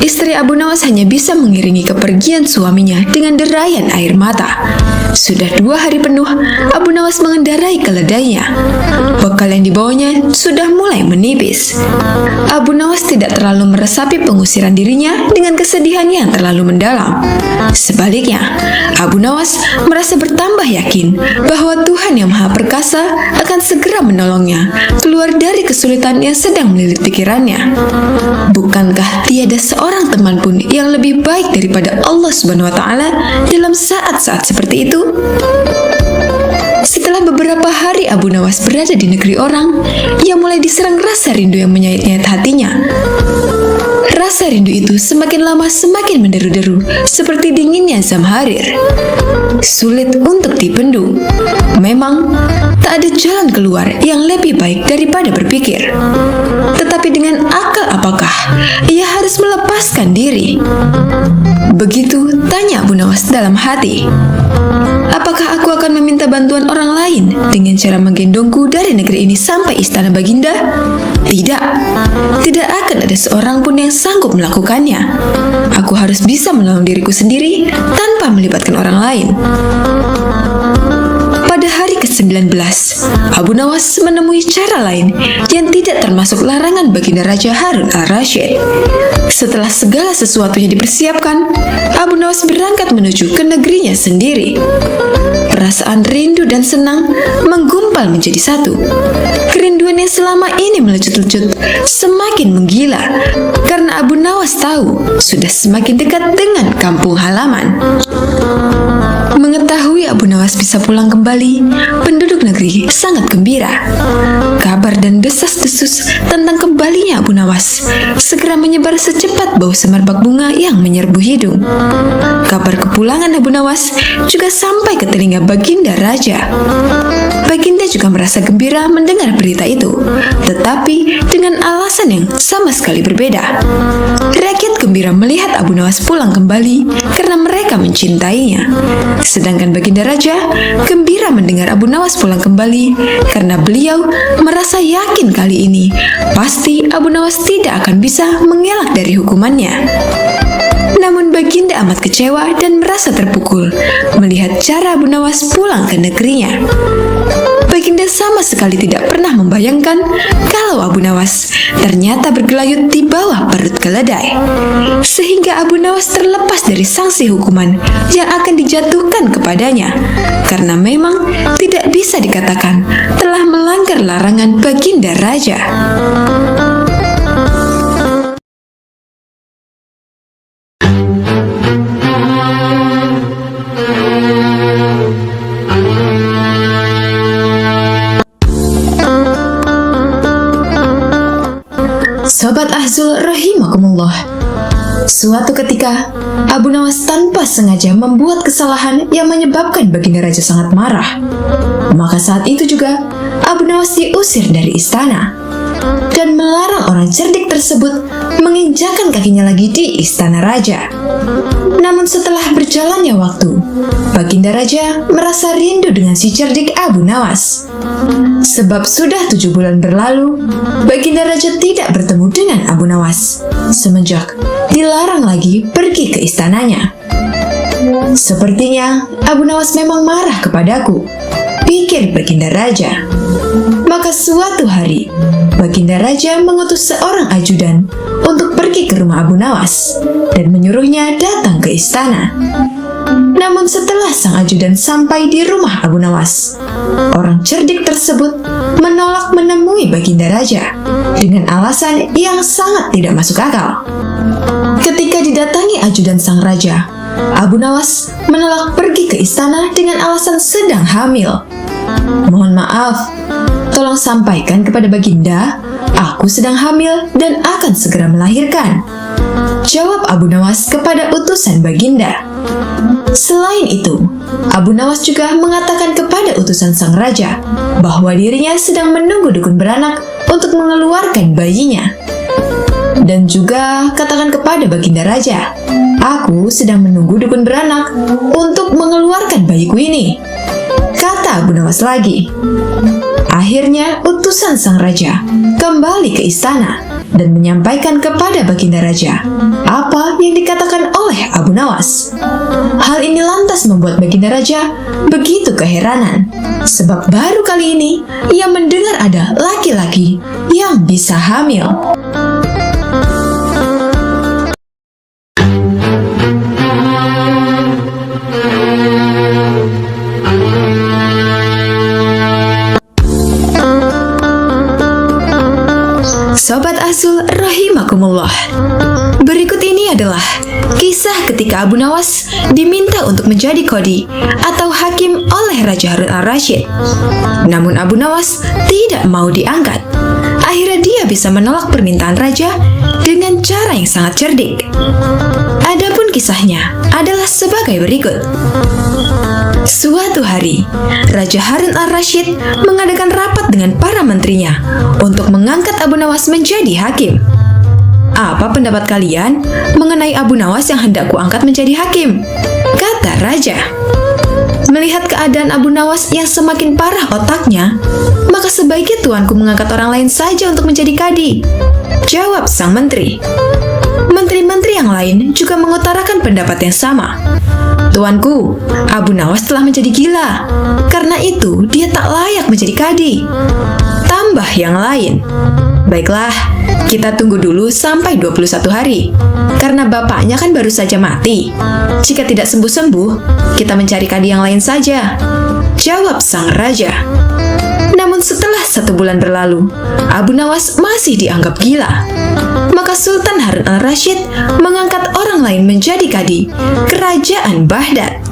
Istri Abu Nawas hanya bisa mengiringi kepergian suaminya dengan derayan air mata. Sudah 2 hari penuh, Abu Nawas mengendarai keledainya. Bekal yang dibawanya sudah mulai menipis. Abu Nawas tidak terlalu meresapi pengusiran dirinya dengan kesedihan yang terlalu mendalam. Sebaliknya, Abu Nawas merasa bertambah yakin bahwa Tuhan yang Maha Perkasa akan segera menolongnya keluar dari kesulitan yang sedang melilit pikirannya. Bukankah tiada seorang teman pun yang lebih baik daripada Allah Subhanahu wa Ta'ala dalam saat-saat seperti itu? Setelah beberapa hari Abu Nawas berada di negeri orang, ia mulai diserang rasa rindu yang menyayat-nyayat hatinya. Rasa rindu itu semakin lama semakin menderu-deru, seperti dinginnya Zamharir. Sulit untuk dibendung. Memang, tak ada jalan keluar yang lebih baik daripada berpikir. Tetapi dengan akal apakah ia harus melepaskan diri? Begitu tanya Abu Nawas dalam hati. Apakah aku akan meminta bantuan orang lain dengan cara menggendongku dari negeri ini sampai istana Baginda? Tidak. Tidak akan ada seorang pun yang sanggup melakukannya. Aku harus bisa menolong diriku sendiri tanpa melibatkan orang lain. Pada hari ke-19, Abu Nawas menemui cara lain yang tidak termasuk larangan Baginda Raja Harun al-Rashid. Setelah segala sesuatunya dipersiapkan, Abu Nawas berangkat menuju ke negerinya sendiri. Perasaan rindu dan senang menggumpal menjadi satu. Kerinduan yang selama ini melecut-lecut semakin menggila karena Abu Nawas tahu sudah semakin dekat dengan kampung halaman. Mengetahui Abu Nawas bisa pulang kembali, penduduk negeri sangat gembira. Kabar dan desas-desus tentang kembalinya Abu Nawas segera menyebar secepat bau semerbak bunga yang menyerbu hidung. Kabar kepulangan Abu Nawas juga sampai ke telinga Baginda Raja. Baginda juga merasa gembira mendengar berita itu, tetapi dengan alasan yang sama sekali berbeda. Rakyat gembira melihat Abu Nawas pulang kembali karena mereka mencintainya. Sedangkan Baginda Raja gembira mendengar Abu Nawas pulang kembali karena beliau merasa yakin kali ini pasti Abu Nawas tidak akan bisa mengelak dari hukumannya. Namun Baginda amat kecewa dan merasa terpukul melihat cara Abu Nawas pulang ke negerinya. Baginda sama sekali tidak pernah membayangkan kalau Abu Nawas ternyata bergelayut di bawah perut keledai. Sehingga Abu Nawas terlepas dari sanksi hukuman yang akan dijatuhkan kepadanya, karena memang tidak bisa dikatakan telah melanggar larangan Baginda Raja. Sobat Ahzul rahimakumullah. Suatu ketika, Abu Nawas tanpa sengaja membuat kesalahan yang menyebabkan Baginda Raja sangat marah. Maka saat itu juga, Abu Nawas diusir dari istana dan melarang orang cerdik tersebut menginjakan kakinya lagi di istana raja. Namun setelah berjalannya waktu, Baginda Raja merasa rindu dengan si cerdik Abu Nawas. Sebab sudah 7 bulan berlalu, Baginda Raja tidak bertemu dengan Abu Nawas semenjak dilarang lagi pergi ke istananya. Sepertinya Abu Nawas memang marah kepadaku, pikir Baginda Raja. Maka suatu hari, Baginda Raja mengutus seorang ajudan untuk pergi ke rumah Abu Nawas dan menyuruhnya datang ke istana. Namun setelah sang ajudan sampai di rumah Abu Nawas, orang cerdik tersebut menolak menemui Baginda Raja dengan alasan yang sangat tidak masuk akal. Ketika didatangi ajudan sang raja, Abu Nawas menolak pergi ke istana dengan alasan sedang hamil. Mohon maaf, tolong sampaikan kepada Baginda, aku sedang hamil dan akan segera melahirkan, jawab Abu Nawas kepada utusan Baginda. Selain itu, Abu Nawas juga mengatakan kepada utusan sang raja bahwa dirinya sedang menunggu dukun beranak untuk mengeluarkan bayinya. Dan juga katakan kepada Baginda Raja, aku sedang menunggu dukun beranak untuk mengeluarkan bayiku ini, kata Abu Nawas lagi. Akhirnya utusan sang raja kembali ke istana dan menyampaikan kepada Baginda Raja apa yang dikatakan oleh Abu Nawas. Hal ini lantas membuat Baginda Raja begitu keheranan, sebab baru kali ini ia mendengar ada laki-laki yang bisa hamil. Sobat Ahzul rahimakumullah. Berikut ini adalah kisah ketika Abu Nawas diminta untuk menjadi qadhi atau hakim hakim oleh Raja Harun al-Rashid. Namun Abu Nawas tidak mau diangkat. Akhirnya dia bisa menolak permintaan raja dengan cara yang sangat cerdik. Adapun kisahnya adalah sebagai berikut. Suatu hari, Raja Harun al-Rashid mengadakan rapat dengan para menterinya untuk mengangkat Abu Nawas menjadi hakim. Apa pendapat kalian mengenai Abu Nawas yang hendak kuangkat menjadi hakim? Kata raja. Melihat keadaan Abu Nawas yang semakin parah otaknya, maka sebaiknya tuanku mengangkat orang lain saja untuk menjadi kadi, jawab sang menteri. Menteri-menteri yang lain juga mengutarakan pendapat yang sama. Tuanku, Abu Nawas telah menjadi gila. Karena itu, dia tak layak menjadi kadi. Tambah yang lain. Baiklah, kita tunggu dulu sampai 21 hari. Karena bapaknya kan baru saja mati. Jika tidak sembuh-sembuh, kita mencari kadi yang lain saja, jawab sang raja. Namun setelah 1 bulan berlalu, Abu Nawas masih dianggap gila. Maka Sultan Harun al-Rashid mengangkat orang lain menjadi kadi kerajaan Baghdad.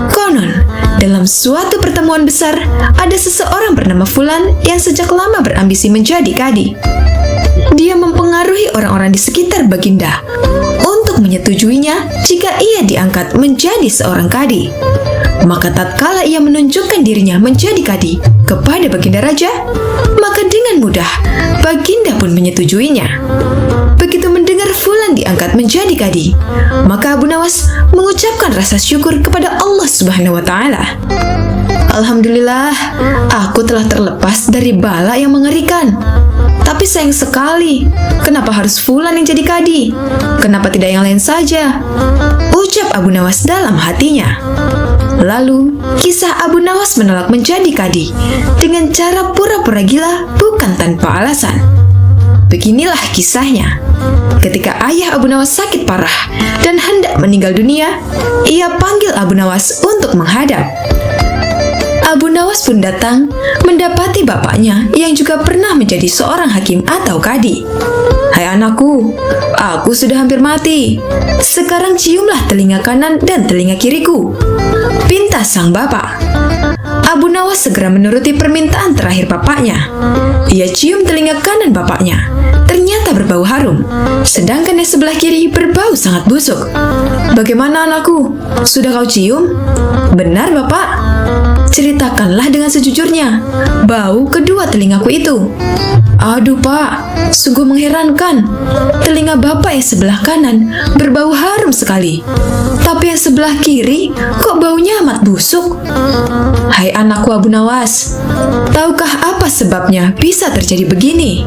Konon, dalam suatu pertemuan besar, ada seseorang bernama Fulan yang sejak lama berambisi menjadi kadi. Dia mempengaruhi orang-orang di sekitar Baginda untuk menyetujuinya jika ia diangkat menjadi seorang kadi. Maka tatkala ia menunjukkan dirinya menjadi kadi kepada Baginda Raja, maka dengan mudah Baginda pun menyetujuinya. Begitu mendengar Fulan diangkat menjadi kadi, maka Abu Nawas mengucapkan rasa syukur kepada Allah Subhanahu wa Ta'ala. Alhamdulillah, aku telah terlepas dari bala yang mengerikan. Tapi sayang sekali, kenapa harus Fulan yang jadi kadi? Kenapa tidak yang lain saja? Ucap Abu Nawas dalam hatinya. Lalu, kisah Abu Nawas menolak menjadi kadi dengan cara pura-pura gila bukan tanpa alasan. Beginilah kisahnya. Ketika ayah Abu Nawas sakit parah dan hendak meninggal dunia, ia panggil Abu Nawas untuk menghadap. Abu Nawas pun datang mendapati bapaknya yang juga pernah menjadi seorang hakim atau kadi. Hai anakku, aku sudah hampir mati. Sekarang ciumlah telinga kanan dan telinga kiriku, pinta sang bapak. Abu Nawas segera menuruti permintaan terakhir bapaknya. Ia cium telinga kanan bapaknya. Ternyata berbau harum, sedangkan yang sebelah kiri berbau sangat busuk. Bagaimana anakku? Sudah kau cium? Benar bapak. Ceritakanlah dengan sejujurnya, bau kedua telingaku itu. Aduh pak, sungguh mengherankan. Telinga bapak yang sebelah kanan berbau harum sekali, tapi yang sebelah kiri kok baunya amat busuk. Hai anakku Abu Nawas, tahukah apa sebabnya bisa terjadi begini?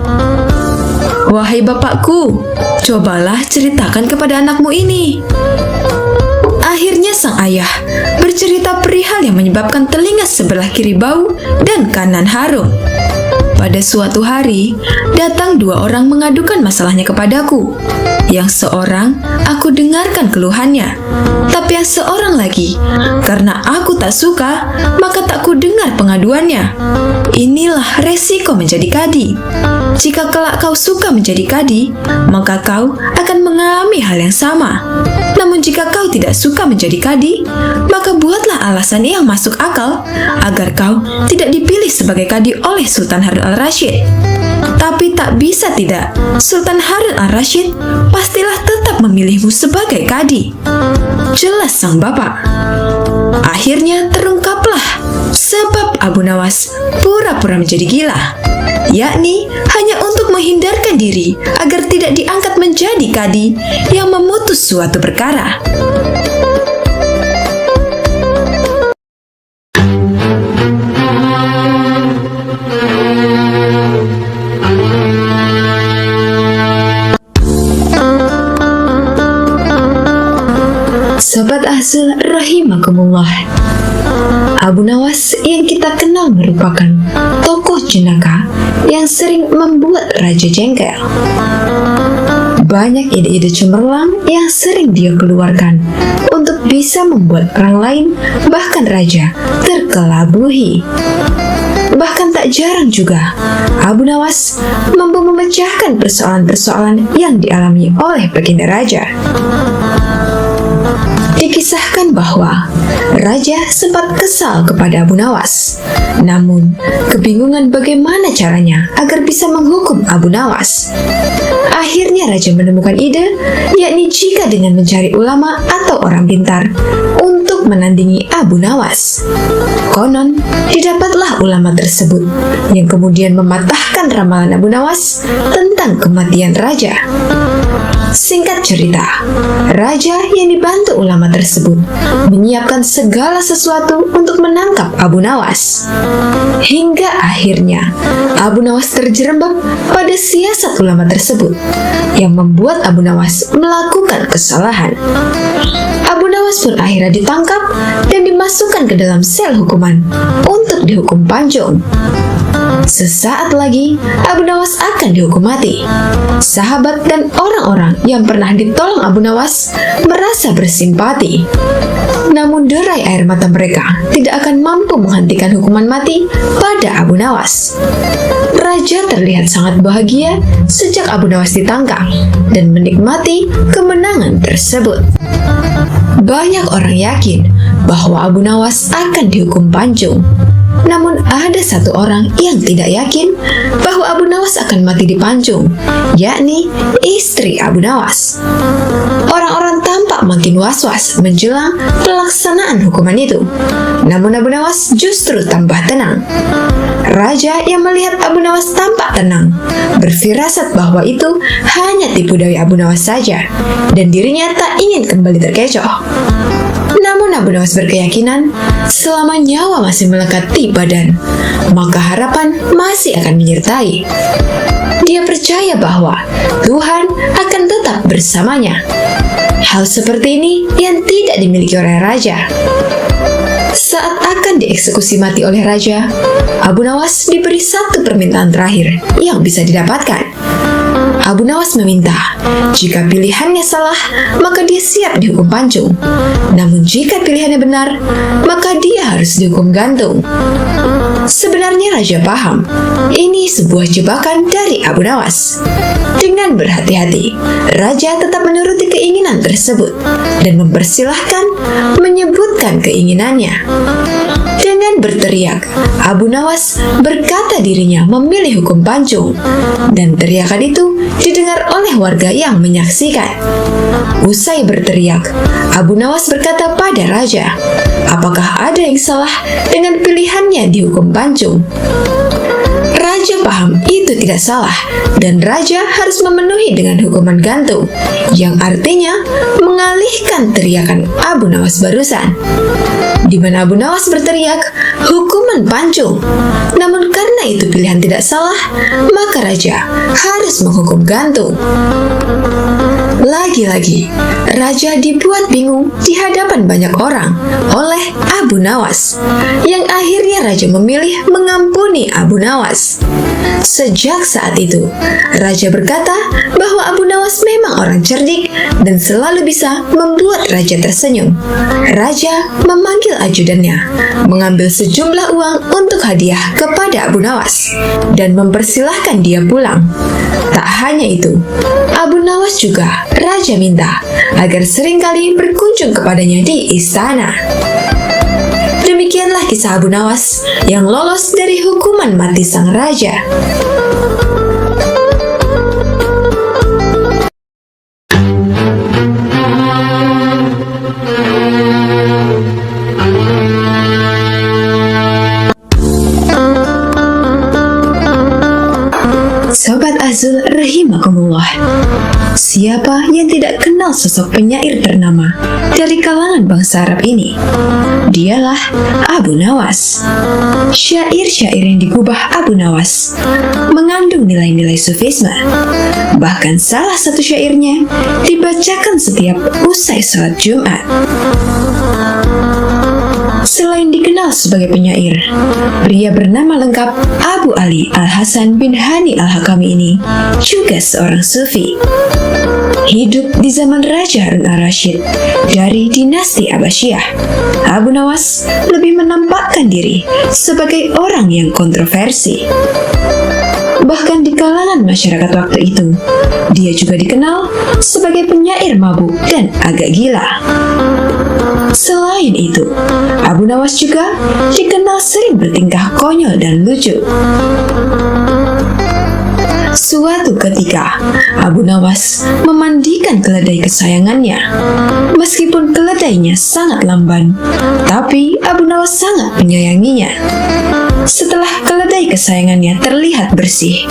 Wahai bapakku, cobalah ceritakan kepada anakmu ini. Akhirnya sang ayah bercerita perihal yang menyebabkan telinga sebelah kiri bau dan kanan harum. Pada suatu hari, datang 2 orang mengadukan masalahnya kepadaku. Yang seorang, aku dengarkan keluhannya. Tapi yang seorang lagi, karena aku tak suka, maka tak ku dengar pengaduannya. Inilah resiko menjadi kadi. Jika kelak kau suka menjadi kadi, maka kau akan mengalami hal yang sama. Namun jika kau tidak suka menjadi kadi, maka buatlah alasan yang masuk akal agar kau tidak dipilih sebagai kadi oleh Sultan Harun al-Rashid. Tapi tak bisa tidak, Sultan Harun al-Rashid pastilah tetap memilihmu sebagai kadi, jelas sang bapak. Akhirnya terungkaplah sebab Abu Nawas pura-pura menjadi gila, yakni hanya untuk menghindarkan diri agar tidak diangkat menjadi kadi yang memutus suatu perkara. Sobat Ahzul rahimakumullah, Abu Nawas yang kita kenal merupakan tokoh jenaka yang sering membuat raja jengkel. Banyak ide-ide cemerlang yang sering dia keluarkan untuk bisa membuat orang lain, bahkan raja, terkelabuhi. Bahkan tak jarang juga, Abu Nawas mampu memecahkan persoalan-persoalan yang dialami oleh baginda raja. Dikisahkan bahwa raja sempat kesal kepada Abu Nawas, namun kebingungan bagaimana caranya agar bisa menghukum Abu Nawas. Akhirnya raja menemukan ide, yakni jika dengan mencari ulama atau orang pintar untuk menandingi Abu Nawas. Konon, didapatlah ulama tersebut yang kemudian mematahkan ramalan Abu Nawas tentang kematian raja. Singkat cerita, raja yang dibantu ulama tersebut menyiapkan segala sesuatu untuk menangkap Abu Nawas. Hingga akhirnya, Abu Nawas terjerembab pada siasat ulama tersebut yang membuat Abu Nawas melakukan kesalahan. Abu Nawas pun akhirnya ditangkap dan dimasukkan ke dalam sel hukuman untuk dihukum panjung. Sesaat lagi, Abu Nawas akan dihukum mati. Sahabat dan orang-orang yang pernah ditolong Abu Nawas merasa bersimpati. Namun derai air mata mereka tidak akan mampu menghentikan hukuman mati pada Abu Nawas. Raja terlihat sangat bahagia sejak Abu Nawas ditangkap dan menikmati kemenangan tersebut. Banyak orang yakin bahwa Abu Nawas akan dihukum panjung. Namun ada satu orang yang tidak yakin bahwa Abu Nawas akan mati di panjung, yakni istri Abu Nawas. Orang-orang tampak makin was-was menjelang pelaksanaan hukuman itu. Namun Abu Nawas justru tambah tenang. Raja yang melihat Abu Nawas tampak tenang, berfirasat bahwa itu hanya tipu daya Abu Nawas saja, dan dirinya tak ingin kembali terkecoh. Namun Abu Nawas berkeyakinan, selama nyawa masih melekat di badan, maka harapan masih akan menyertai. Dia percaya bahwa Tuhan akan tetap bersamanya. Hal seperti ini yang tidak dimiliki oleh raja. Saat akan dieksekusi mati oleh raja, Abu Nawas diberi satu permintaan terakhir yang bisa didapatkan. Abu Nawas meminta, jika pilihannya salah, maka dia siap dihukum panjung. Namun jika pilihannya benar, maka dia harus dihukum gantung. Sebenarnya raja paham, ini sebuah jebakan dari Abu Nawas. Dengan berhati-hati, raja tetap menuruti keinginan tersebut dan mempersilahkan menyebutkan keinginannya. Dengan berteriak, Abu Nawas berkata dirinya memilih hukum panjung, dan teriakan itu didengar oleh warga yang menyaksikan. Usai berteriak, Abu Nawas berkata pada raja, apakah ada yang salah dengan pilihannya dihukum panjung? Raja paham itu tidak salah, dan raja harus memenuhi dengan hukuman gantung, yang artinya mengalihkan teriakan Abu Nawas barusan. Di mana Abu Nawas berteriak, hukuman panjung. Namun karena itu pilihan tidak salah, maka raja harus menghukum gantung. Lagi-lagi, raja dibuat bingung di hadapan banyak orang oleh Abu Nawas, yang akhirnya raja memilih mengampuni Abu Nawas. Sejak saat itu, raja berkata bahwa Abu Nawas memang orang cerdik dan selalu bisa membuat raja tersenyum. Raja memanggil ajudannya, mengambil sejumlah uang untuk hadiah kepada Abu Nawas, dan mempersilahkan dia pulang. Tak hanya itu, Abu Nawas juga raja minta agar seringkali berkunjung kepadanya di istana. Demikianlah kisah Abu Nawas yang lolos dari hukuman mati sang raja. Sobat Azul rahimakumullah, siapa yang tidak kenal sosok penyair ternama dari kalangan bangsa Arab ini? Dialah Abu Nawas. Syair-syair yang digubah Abu Nawas mengandung nilai-nilai sufisme. Bahkan salah satu syairnya dibacakan setiap usai sholat Jumat. Selain dikenal sebagai penyair, pria bernama lengkap Abu Ali Al-Hasan bin Hani Al-Hakami ini juga seorang sufi. Hidup di zaman Raja Harun al-Rashid dari dinasti Abbasiyah, Abu Nawas lebih menampakkan diri sebagai orang yang kontroversi. Bahkan di kalangan masyarakat waktu itu, dia juga dikenal sebagai penyair mabuk dan agak gila. Selain itu, Abu Nawas juga dikenal sering bertingkah konyol dan lucu. Suatu ketika, Abu Nawas memandikan keledai kesayangannya. Meskipun keledainya sangat lamban, tapi Abu Nawas sangat menyayanginya. Setelah keledai kesayangannya terlihat bersih,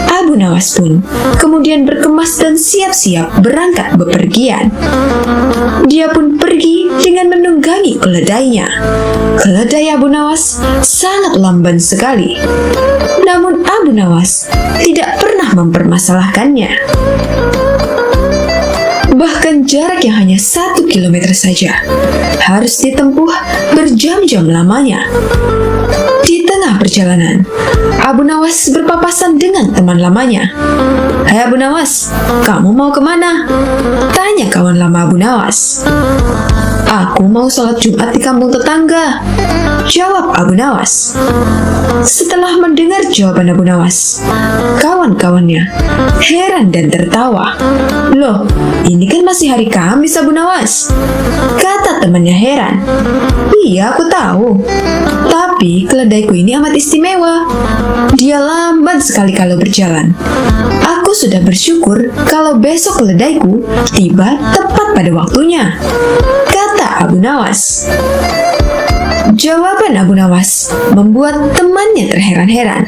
Abu Nawas pun kemudian berkemas dan siap-siap berangkat bepergian. Dia pun pergi dengan menunggangi keledainya. Keledai Abu Nawas sangat lamban sekali. Namun Abu Nawas tidak pernah mempermasalahkannya. Bahkan jarak yang hanya 1 kilometer saja harus ditempuh berjam-jam lamanya. Di tengah perjalanan, Abu Nawas berpapasan dengan teman lamanya. "Hai Abu Nawas, kamu mau kemana?" tanya kawan lama Abu Nawas. "Aku mau sholat Jumat di kampung tetangga," jawab Abu Nawas. Setelah mendengar jawaban Abu Nawas, kawan-kawannya heran dan tertawa. "Loh, ini kan masih hari Kamis Abu Nawas," kata temannya heran. "Iya, aku tahu. Tapi keledaiku ini amat istimewa. Dia lamban sekali kalau berjalan. Aku sudah bersyukur kalau besok keledaiku tiba tepat pada waktunya," kata Abu Nawas. Jawaban Abu Nawas membuat temannya terheran-heran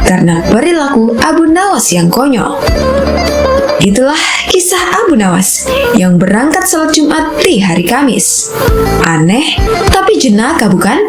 karena perilaku Abu Nawas yang konyol. Itulah kisah Abu Nawas yang berangkat sholat Jumat di hari Kamis. Aneh tapi jenaka, bukan?